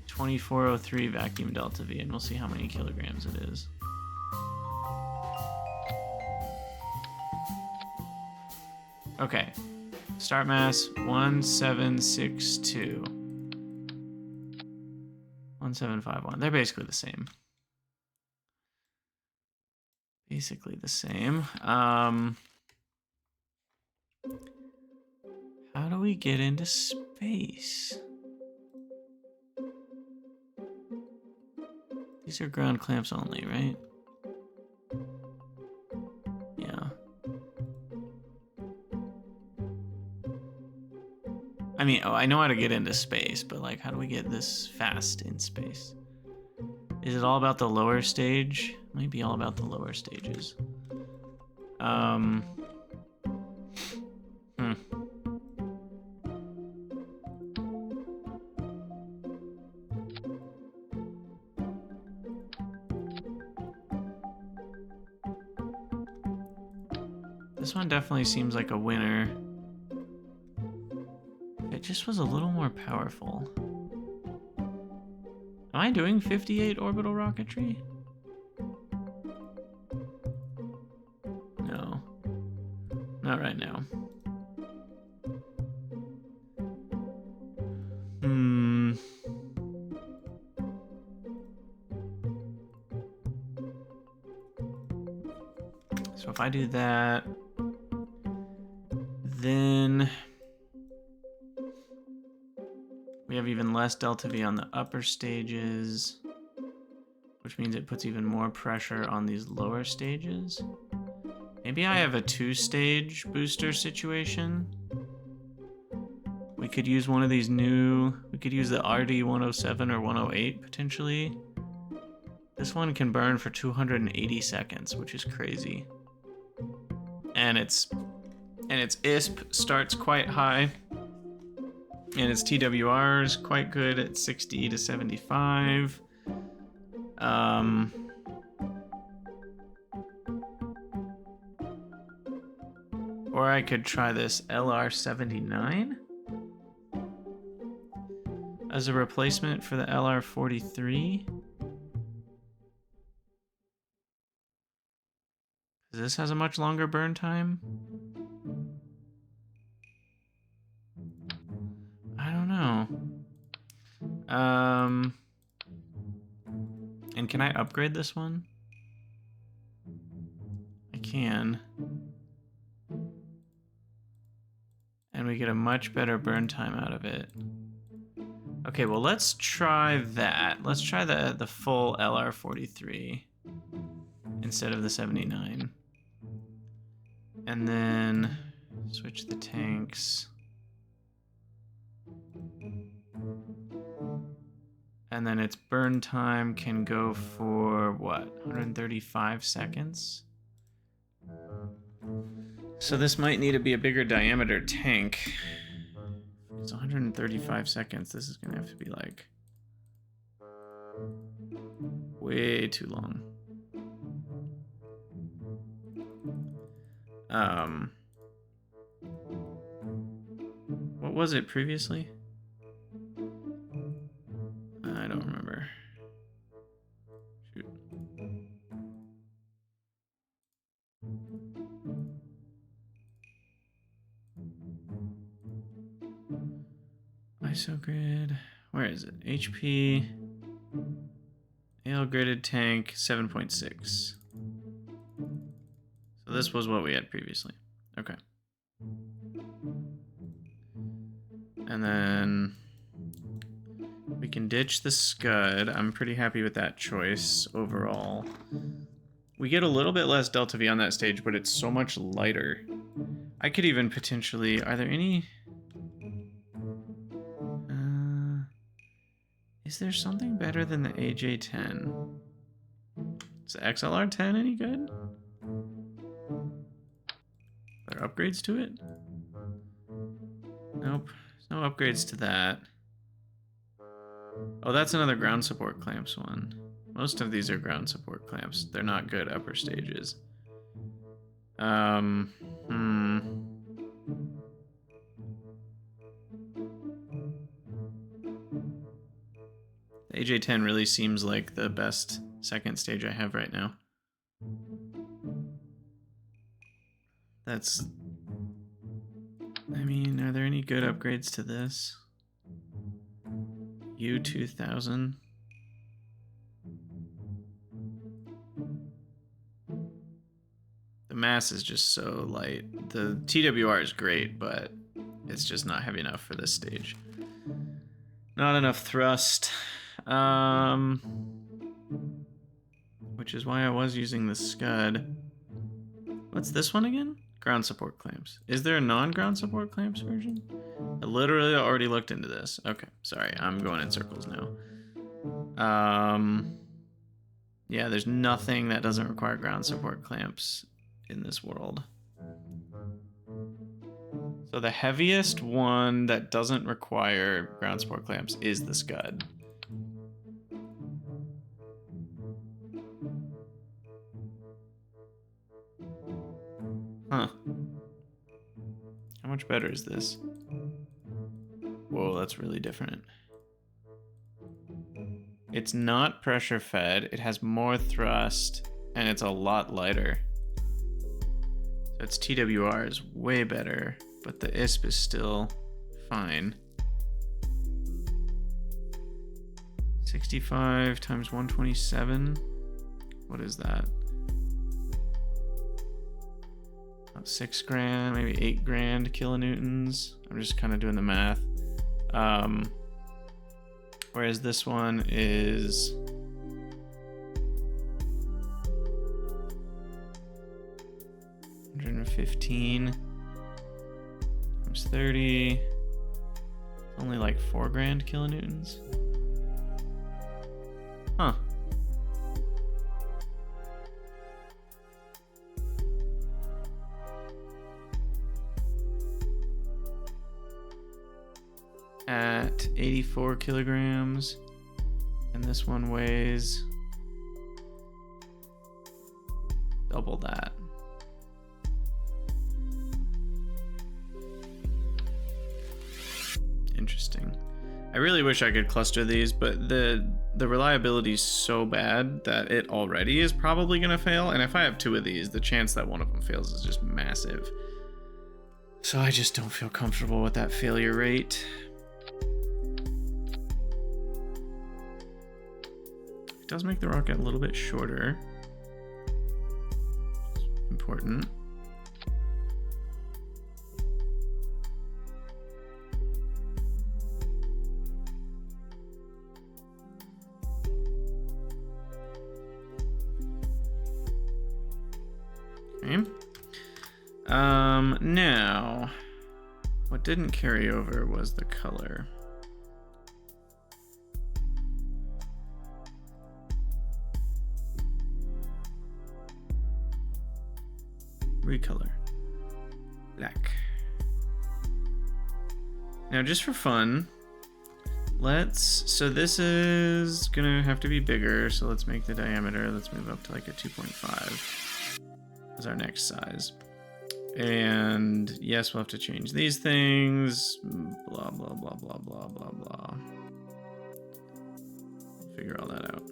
2403 vacuum delta V, and we'll see how many kilograms it is. Okay, start mass 1762. 1751. They're basically the same. How do we get into space? These are ground clamps only, right? Yeah. I mean, oh, I know how to get into space, but like, how do we get this fast in space? Is it all about the lower stage? It might be all about the lower stages. This one definitely seems like a winner. It just was a little more powerful. Am I doing 58 orbital rocketry? No. Not right now. So if I do that, then we have even less delta V on the upper stages, which means it puts even more pressure on these lower stages. Maybe I have a 2-stage booster situation. We could use one of these new, we could use the RD107 or 108 potentially. This one can burn for 280 seconds, which is crazy. And its ISP starts quite high. And its TWR is quite good at 60 to 75. Or I could try this LR79 as a replacement for the LR43. This has a much longer burn time. I don't know. And can I upgrade this one? I can. And we get a much better burn time out of it. Okay, well, let's try that. Let's try the full LR43. instead of the 79. And then switch the tanks. And then its burn time can go for what? 135 seconds? So this might need to be a bigger diameter tank. It's 135 seconds. This is gonna have to be like way too long. What was it previously? I don't remember. Shoot. ISO grid. Where is it? HP. AL gridded tank 7.6. So this was what we had previously. Okay. And then we can ditch the Scud. I'm pretty happy with that choice overall. We get a little bit less Delta V on that stage, but it's so much lighter. I could even potentially... Are there any... Is there something better than the AJ10? Is the XLR10 any good? Are there upgrades to it? Nope. There's no upgrades to that. Oh, that's another ground support clamps one. Most of these are ground support clamps. They're not good upper stages. The AJ10 really seems like the best second stage I have right now. That's... I mean, are there any good upgrades to this? U2000. The mass is just so light. The TWR is great, but it's just not heavy enough for this stage. Not enough thrust. Which is why I was using the Scud. What's this one again? Ground support clamps. Is there a non-ground support clamps version? I literally already looked into this. Okay, sorry, I'm going in circles now. Yeah, there's nothing that doesn't require ground support clamps in this world. So the heaviest one that doesn't require ground support clamps is the Scud. Huh. How much better is this? Whoa, that's really different. It's not pressure fed, it has more thrust, and it's a lot lighter. So its TWR is way better, but the ISP is still fine. 65 times 127. What is that? About 6 grand, maybe 8 grand kilonewtons. I'm just kind of doing the math. Whereas this one is 115 times 30. Only like 4 grand kilonewtons. Huh. At 84 kilograms, and this one weighs double that. Interesting. I really wish I could cluster these, but the reliability is so bad that it already is probably going to fail, and if I have 2 of these, the chance that one of them fails is just massive. So I just don't feel comfortable with that failure rate. It does make the rocket a little bit shorter. Important. Okay. Now, what didn't carry over was the color. Recolor. Black. Now, just for fun, so this is gonna have to be bigger, so let's make the diameter, let's move up to like a 2.5 as our next size. And yes, we'll have to change these things, blah, blah, blah, blah, blah, blah, blah. Figure all that out.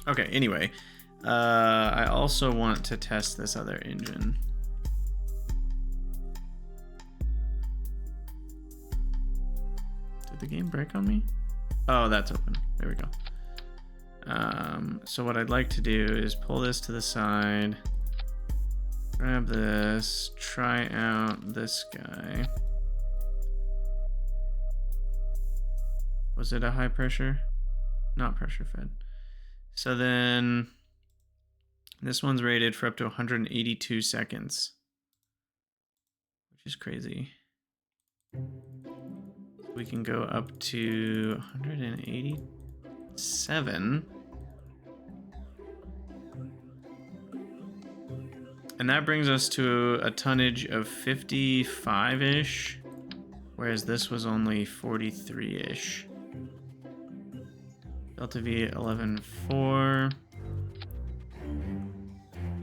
Okay, anyway, I also want to test this other engine. Did the game break on me? Oh, that's open. There we go. So what I'd like to do is pull this to the side, grab this, try out this guy. Was it a high pressure? Not pressure fed. So then this one's rated for up to 182 seconds, which is crazy. We can go up to 187. And that brings us to a tonnage of 55-ish, whereas this was only 43-ish. Delta V 11.4,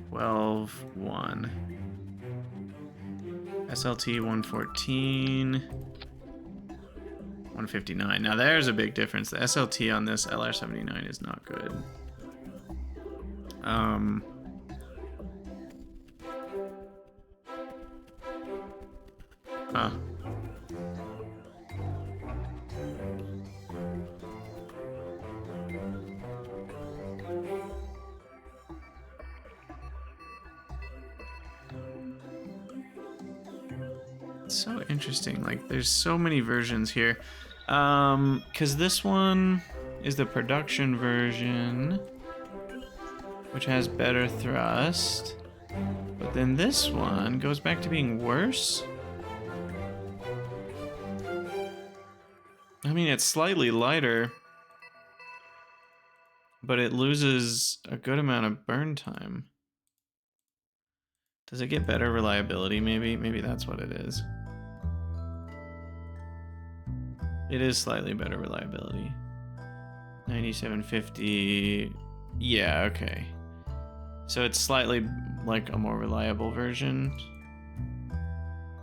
12.1, SLT 114, 159. Now there's a big difference. The SLT on this LR79 is not good. Huh. So interesting. Like, there's so many versions here. Because this one is the production version, which has better thrust. But then this one goes back to being worse. I mean, it's slightly lighter, but it loses a good amount of burn time. Does it get better reliability, maybe? Maybe that's what it is. It is slightly better reliability. 9750. Yeah, okay. So it's slightly like a more reliable version.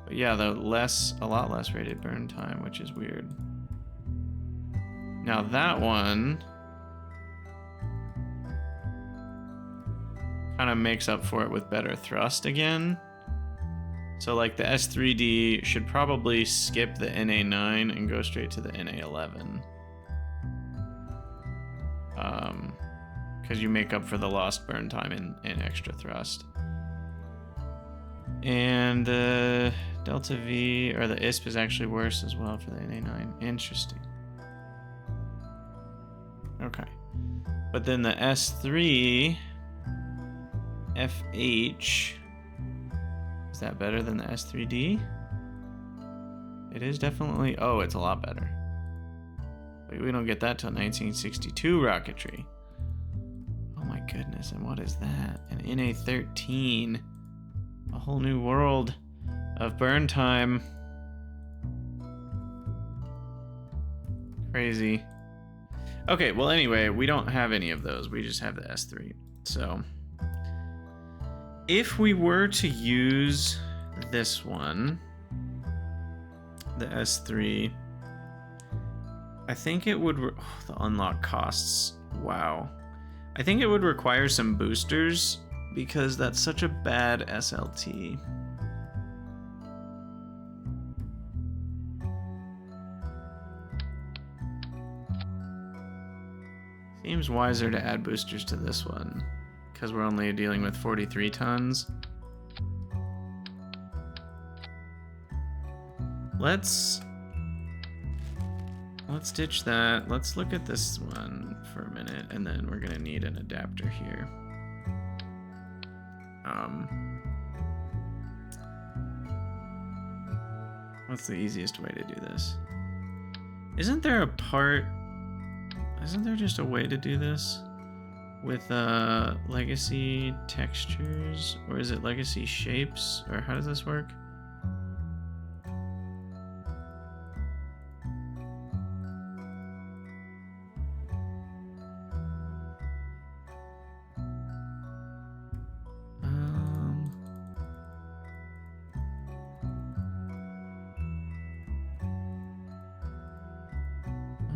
But yeah, a lot less rated burn time, which is weird. Now that one kind of makes up for it with better thrust again. So like the S3D should probably skip the NA9 and go straight to the NA11. Because you make up for the lost burn time in extra thrust. And the Delta V, or the ISP is actually worse as well for the NA9. Interesting. Okay. But then the S3 FH, is that better than the S3D? It is definitely, oh, it's a lot better. Wait, we don't get that till 1962 rocketry. Oh my goodness, and what is that? An NA13, a whole new world of burn time. Crazy. Okay, well anyway, we don't have any of those, we just have the S3. So if we were to use this one, the S3, I think it would, the unlock costs, wow. I think it would require some boosters because that's such a bad SLT. Seems wiser to add boosters to this one because we're only dealing with 43 tons. Let's ditch that. Let's look at this one for a minute, and then we're gonna need an adapter here. What's the easiest way to do this? Isn't there just a way to do this with legacy textures, or is it legacy shapes, or how does this work?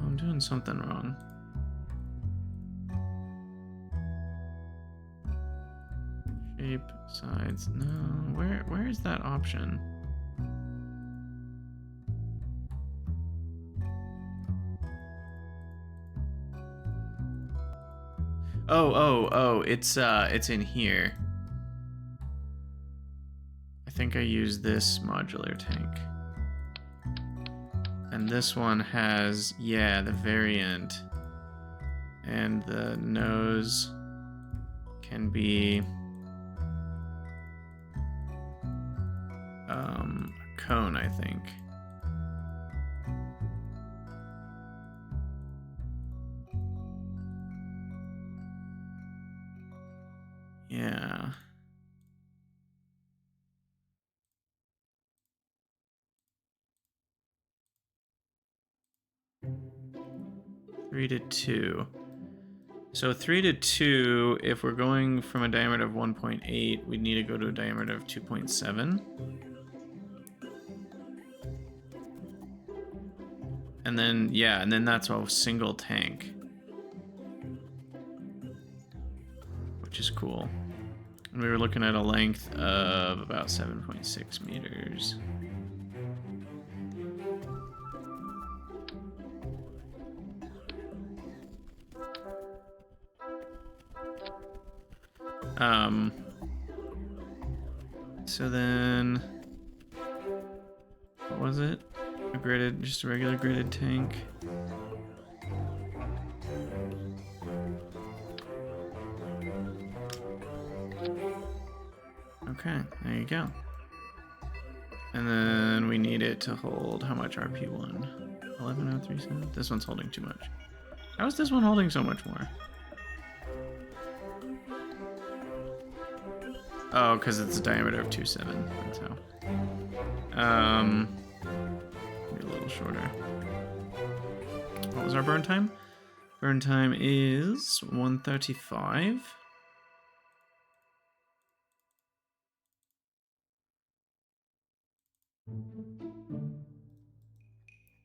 I'm doing something wrong. Shape, sides, no, where is that option? Oh, it's in here. I think I use this modular tank. And this one has, yeah, the variant. And the nose can be a cone, I think. Yeah. Three to 2. So 3 to 2, if we're going from a diameter of 1.8, we'd need to go to a diameter of 2.7. And then, yeah, and then that's a single tank. Which is cool. And we were looking at a length of about 7.6 meters. So then, what was it? Just a regular gridded tank. Okay, there you go. And then we need it to hold how much RP-1? 11037? This one's holding too much. How is this one holding so much more? Oh, because it's a diameter of 2.7. That's how. Maybe a little shorter. What was our burn time? Burn time is 135.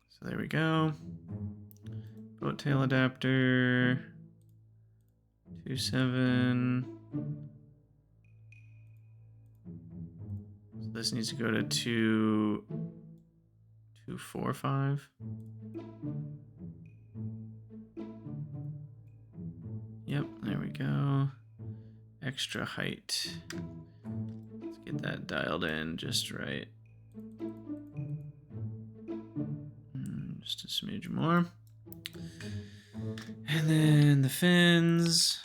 So there we go. Boat tail adapter. 2.7. So this needs to go to 2.45. Yep, there we go. Extra height. Let's get that dialed in just right. Just a smidge more. And then the fins.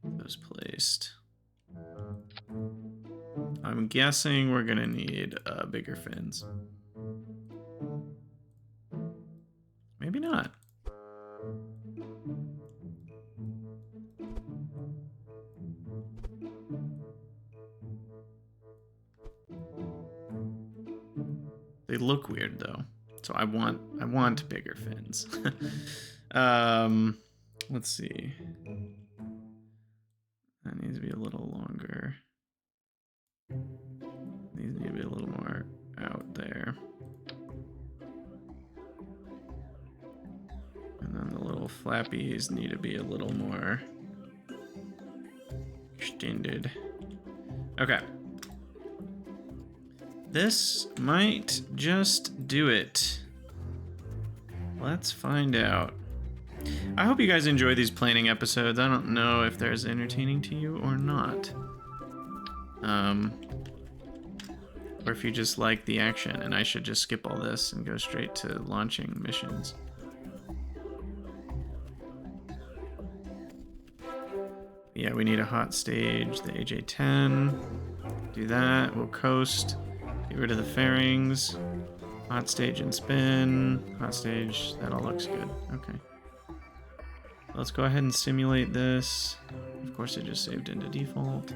Get those placed. I'm guessing we're gonna need bigger fins. Maybe not. They look weird though, so I want bigger fins. Let's see. That needs to be a little longer. These need to be a little more out there. And then the little flappies need to be a little more extended. Okay. This might just do it. Let's find out. I hope you guys enjoy these planning episodes. I don't know if they're as entertaining to you or not. Or if you just like the action and I should just skip all this and go straight to launching missions. Yeah, we need a hot stage, the AJ-10. Do that, we'll coast. Get rid of the fairings. Hot stage and spin. Hot stage, that all looks good. Okay. Let's go ahead and simulate this. Of course, it just saved into default.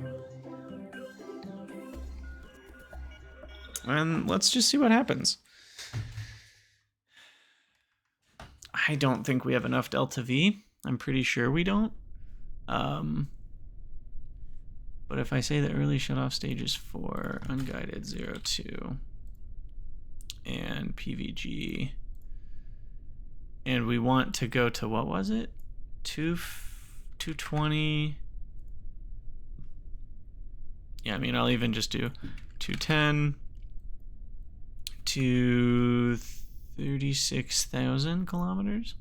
And let's just see what happens. I don't think we have enough delta V. I'm pretty sure we don't. But if I say the early shutoff stage is 4, unguided 0-2, and PVG, and we want to go to, what was it? 220. Yeah, I mean, I'll even just do 210 to 36,000 kilometers.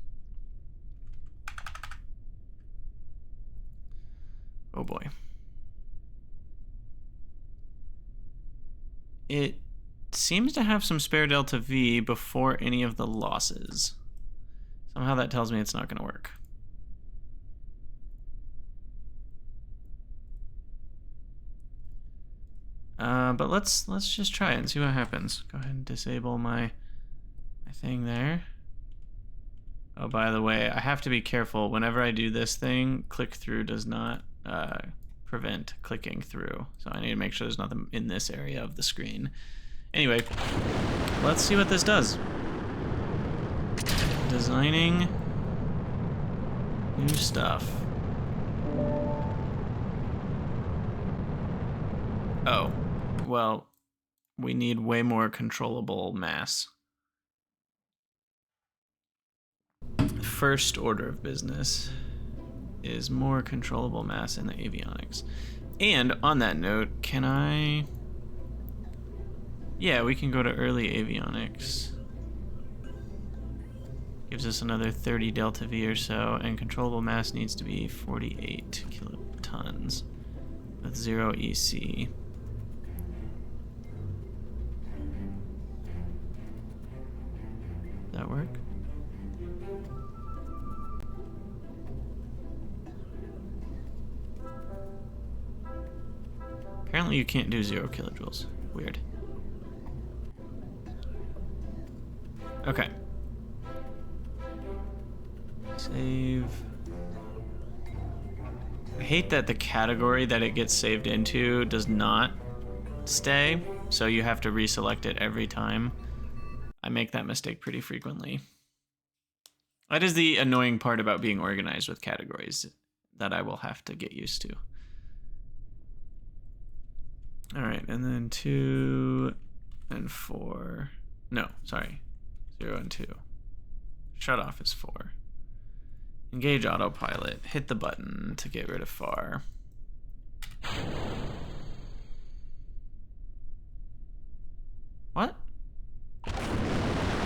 Oh boy. It seems to have some spare delta V before any of the losses. Somehow that tells me it's not going to work. But let's just try it and see what happens. Go ahead and disable my thing there. Oh, by the way, I have to be careful. Whenever I do this thing, click through does not prevent clicking through. So I need to make sure there's nothing in this area of the screen. Anyway, let's see what this does. Designing new stuff. Oh, well, we need way more controllable mass. First order of business is more controllable mass in the avionics. And on that note, can I... Yeah, we can go to early avionics. Gives us another 30 delta V or so, and controllable mass needs to be 48 kilotons with 0 EC. Does that work? Apparently you can't do 0 kilojoules. Weird. Okay. Save. I hate that the category that it gets saved into does not stay, so you have to reselect it every time. I make that mistake pretty frequently. That is the annoying part about being organized with categories that I will have to get used to. All right, and then 2 and 4. No, sorry. 0 and 2. Shut off is 4. Engage autopilot. Hit the button to get rid of FAR. What?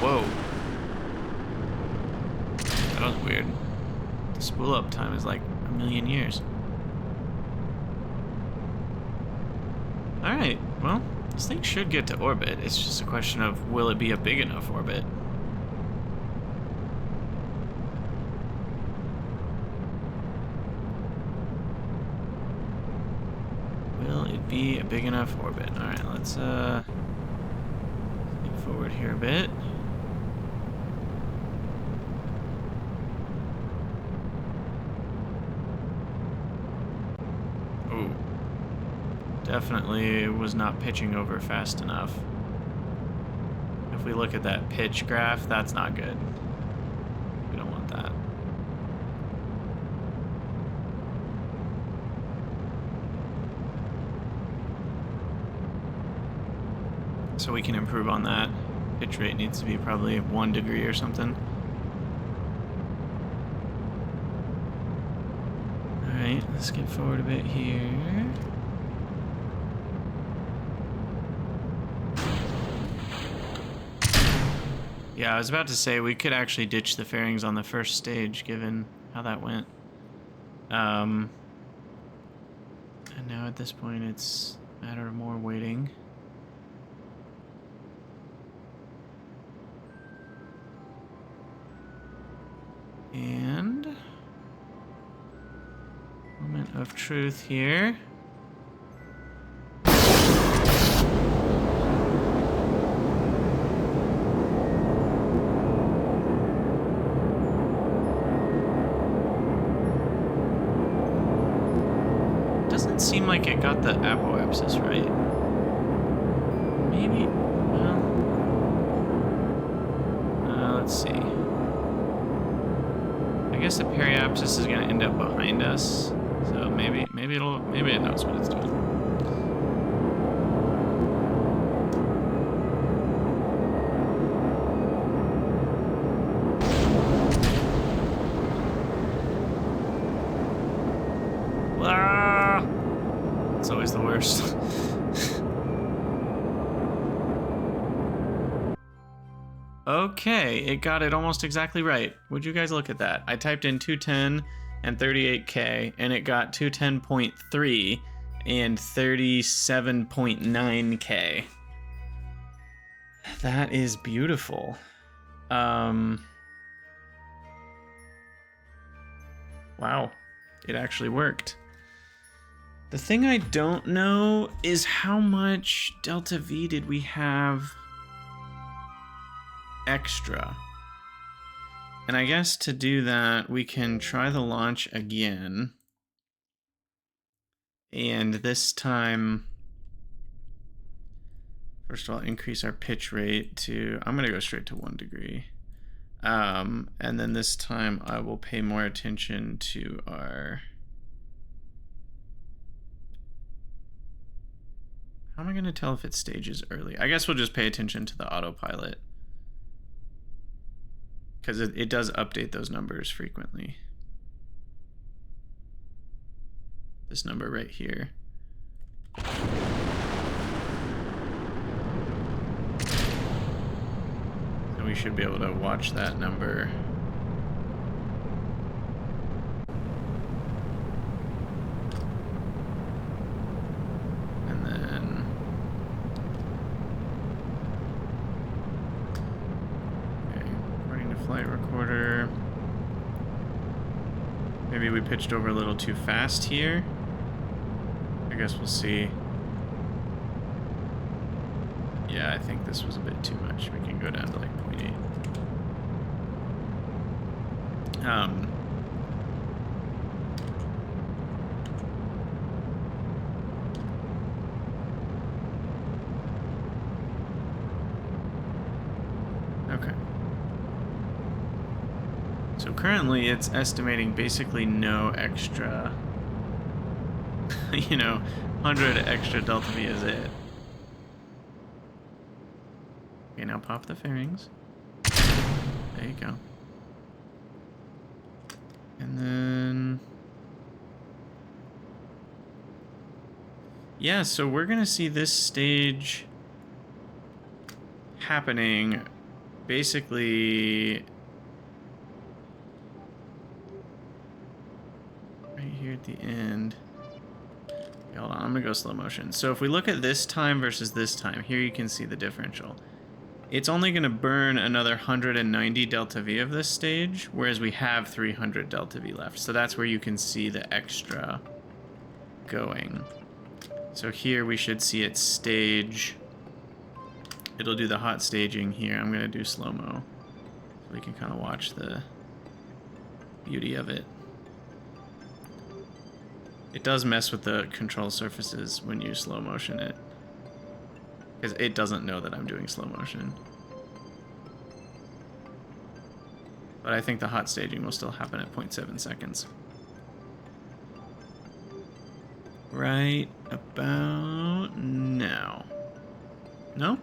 Whoa. That was weird. The spool up time is like a million years. Alright, well, this thing should get to orbit. It's just a question of, will it be a big enough orbit? Will it be a big enough orbit? Alright, let's get forward here a bit. Ooh. Definitely was not pitching over fast enough. If we look at that pitch graph, that's not good. We don't want that. So we can improve on that. Pitch rate needs to be probably 1 degree or something. Alright, let's get forward a bit here. Yeah, I was about to say we could actually ditch the fairings on the first stage, given how that went. And now at this point, it's a matter of more waiting. And moment of truth here. Doesn't seem like it got the apoapsis right. Maybe. Well, let's see. I guess the periapsis is going to end up behind us, so maybe it knows what it's doing. Ah! It's always the worst. Okay, it got it almost exactly right. Would you guys look at that? I typed in 210 and 38K, and it got 210.3 and 37.9K. That is beautiful. Wow. It actually worked. The thing I don't know is how much delta V did we have extra. And I guess to do that, we can try the launch again. And this time, first of all, increase our pitch rate to, I'm going to go straight to 1 degree. And then this time I will pay more attention to our, how am I going to tell if it stages early? I guess we'll just pay attention to the autopilot, because it does update those numbers frequently. This number right here. So we should be able to watch that number. And then flight recorder. Maybe we pitched over a little too fast here. I guess we'll see. Yeah, I think this was a bit too much. We can go down to like 0.8. Okay. So currently it's estimating basically no extra, 100 extra delta V is it. Okay, now pop the fairings. There you go. And then, yeah, so we're gonna see this stage happening basically right here at the end. Okay, hold on, I'm gonna go slow motion. So if we look at this time versus this time, here you can see the differential. It's only gonna burn another 190 delta V of this stage, whereas we have 300 delta V left. So that's where you can see the extra going. So here we should see it stage. It'll do the hot staging here. I'm gonna do slow-mo, so we can kind of watch the beauty of it. It does mess with the control surfaces when you slow motion it, because it doesn't know that I'm doing slow motion. But I think the hot staging will still happen at 0.7 seconds. Right about now. No?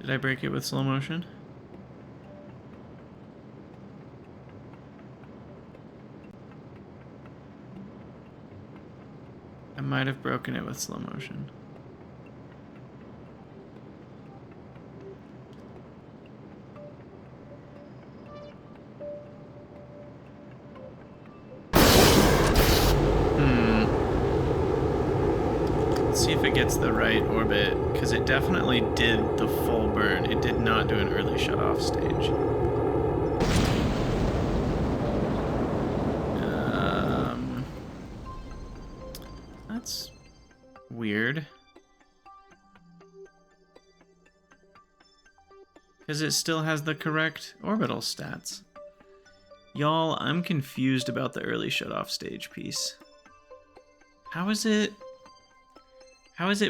Did I break it with slow motion? I might have broken it with slow motion. Let's see if it gets the right orbit, because it definitely did the full burn. It did not do an early shut-off stage. That's weird. Because it still has the correct orbital stats. Y'all, I'm confused about the early shut-off stage piece. How is it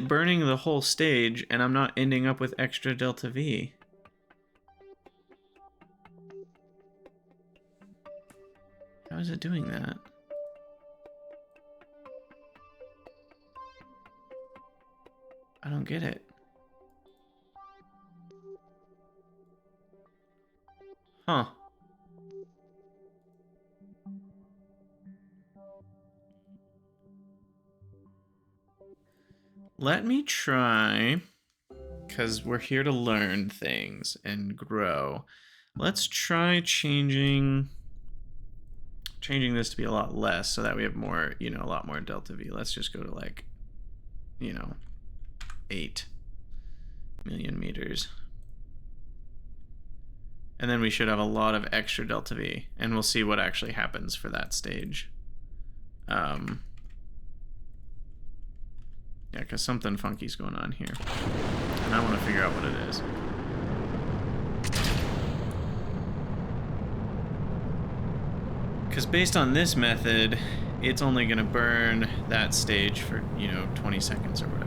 burning the whole stage and I'm not ending up with extra delta V? How is it doing that? I don't get it. Huh. Let me try, because we're here to learn things and grow. Let's try changing this to be a lot less so that we have more, a lot more delta V. Let's just go to like, 8 million meters. And then we should have a lot of extra delta V, and we'll see what actually happens for that stage. Yeah, because something funky's going on here. And I want to figure out what it is. Because based on this method, it's only going to burn that stage for, 20 seconds or whatever.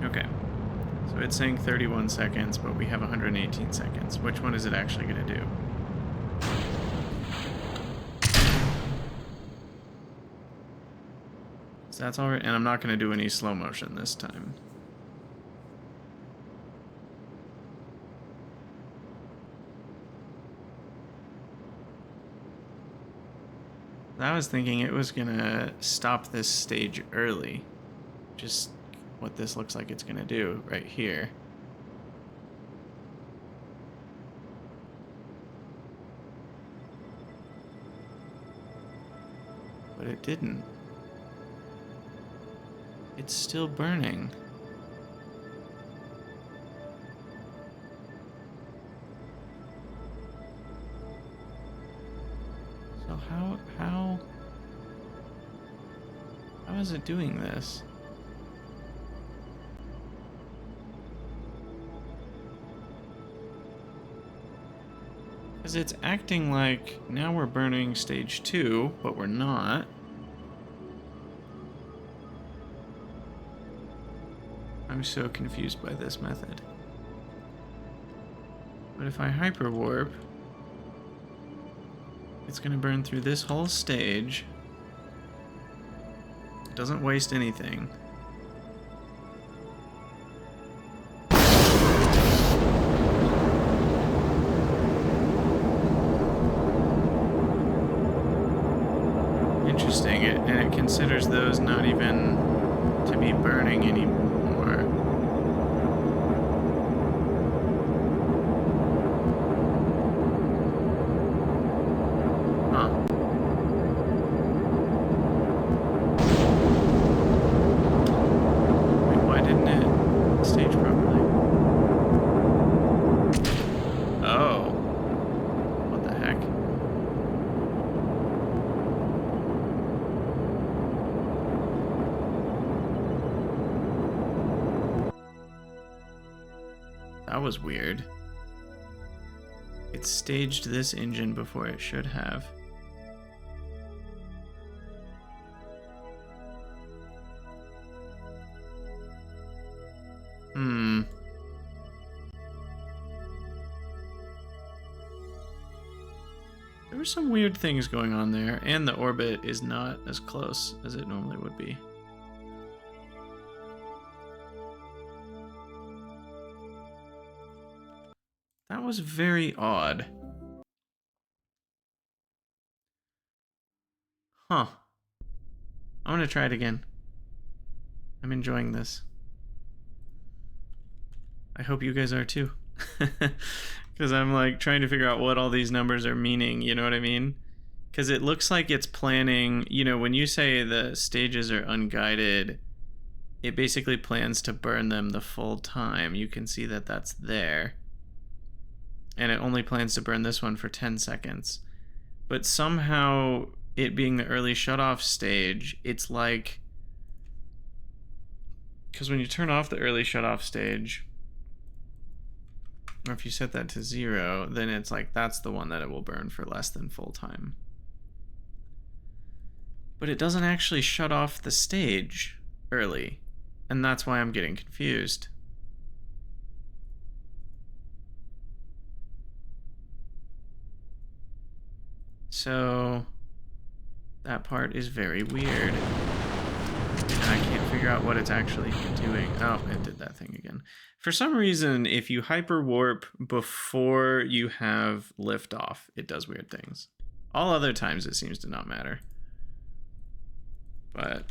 Okay, so it's saying 31 seconds, but we have 118 seconds. Which one is it actually going to do? So that's all right, and I'm not going to do any slow motion this time. I was thinking it was going to stop this stage early. Just what this looks like it's going to do right here. But it didn't. It's still burning. So how is it doing this? Because it's acting like now we're burning stage 2, but we're not. I'm so confused by this method. But if I hyperwarp, it's going to burn through this whole stage. It doesn't waste anything. Interesting, and it considers those not even to be burning anymore. Huh. Wait, why didn't it stage properly? Oh. What the heck? That was weird. It staged this engine before it should have. There were some weird things going on there, and the orbit is not as close as it normally would be. That was very odd. Huh. I'm gonna try it again. I'm enjoying this. I hope you guys are too. Because I'm like trying to figure out what all these numbers are meaning, you know what I mean? Because it looks like it's planning, you know, when you say the stages are unguided, it basically plans to burn them the full time. You can see that that's there. And it only plans to burn this one for 10 seconds. But somehow, it being the early shutoff stage, it's like... Because when you turn off the early shutoff stage, or if you set that to 0, then it's like that's the one that it will burn for less than full time. But it doesn't actually shut off the stage early, and that's why I'm getting confused. So that part is very weird. And I can't figure out what it's actually doing. Oh, it did that thing again. For some reason, if you hyper warp before you have liftoff, it does weird things. All other times it seems to not matter. But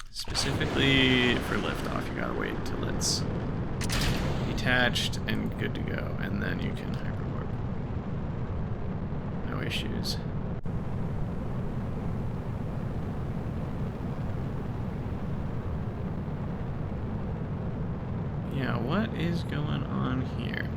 specifically for liftoff, you gotta wait until it's detached and good to go, and then you can hyper warp. No issues. Yeah, what is going on here?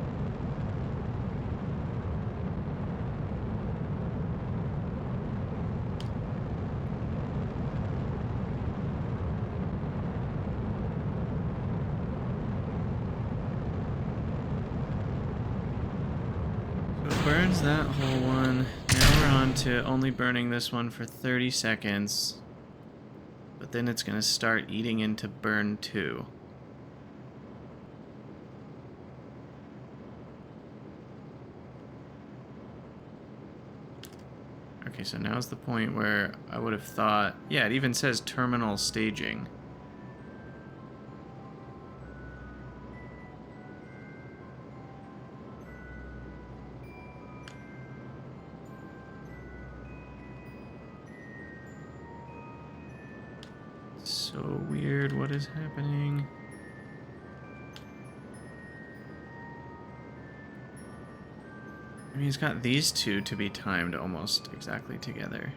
So it burns that whole one. Now we're on to only burning this one for 30 seconds. But then it's going to start eating into burn 2. Okay, so now's the point where I would have thought... Yeah, it even says terminal staging. So weird, what is happening? I mean, he's got these two to be timed almost exactly together.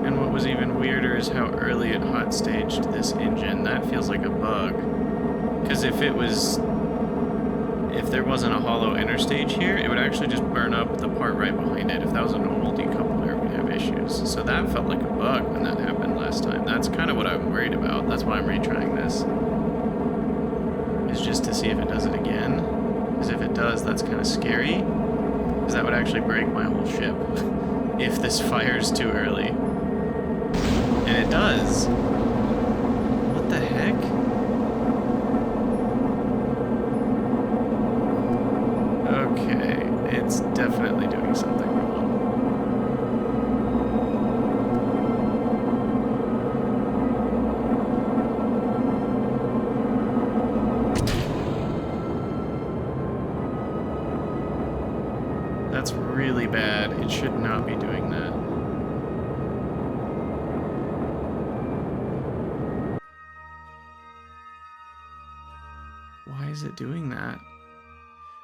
And what was even weirder is how early it hot staged this engine. That feels like a bug. Because if there wasn't a hollow interstage here, it would actually just burn up the part right behind it. If that was a normal decoupler, we'd have issues. So that felt like a bug when that happened last time. That's kind of what I'm worried about. That's why I'm retrying this. Is just to see if it does it again. Because if it does, that's kind of scary. Because that would actually break my whole ship. If this fires too early. And it does. What the heck? Okay, it's definitely doing something wrong. That's really bad. It should not be doing that. Why is it doing that?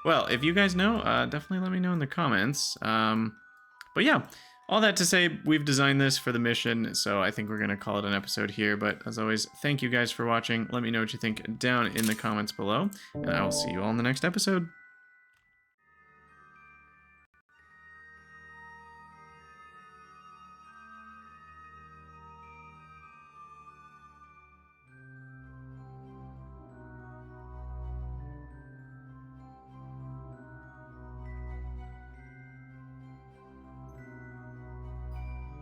Well, if you guys know, definitely let me know in the comments. But yeah, all that to say, we've designed this for the mission, so I think we're going to call it an episode here. But as always, thank you guys for watching. Let me know what you think down in the comments below, and I will see you all in the next episode.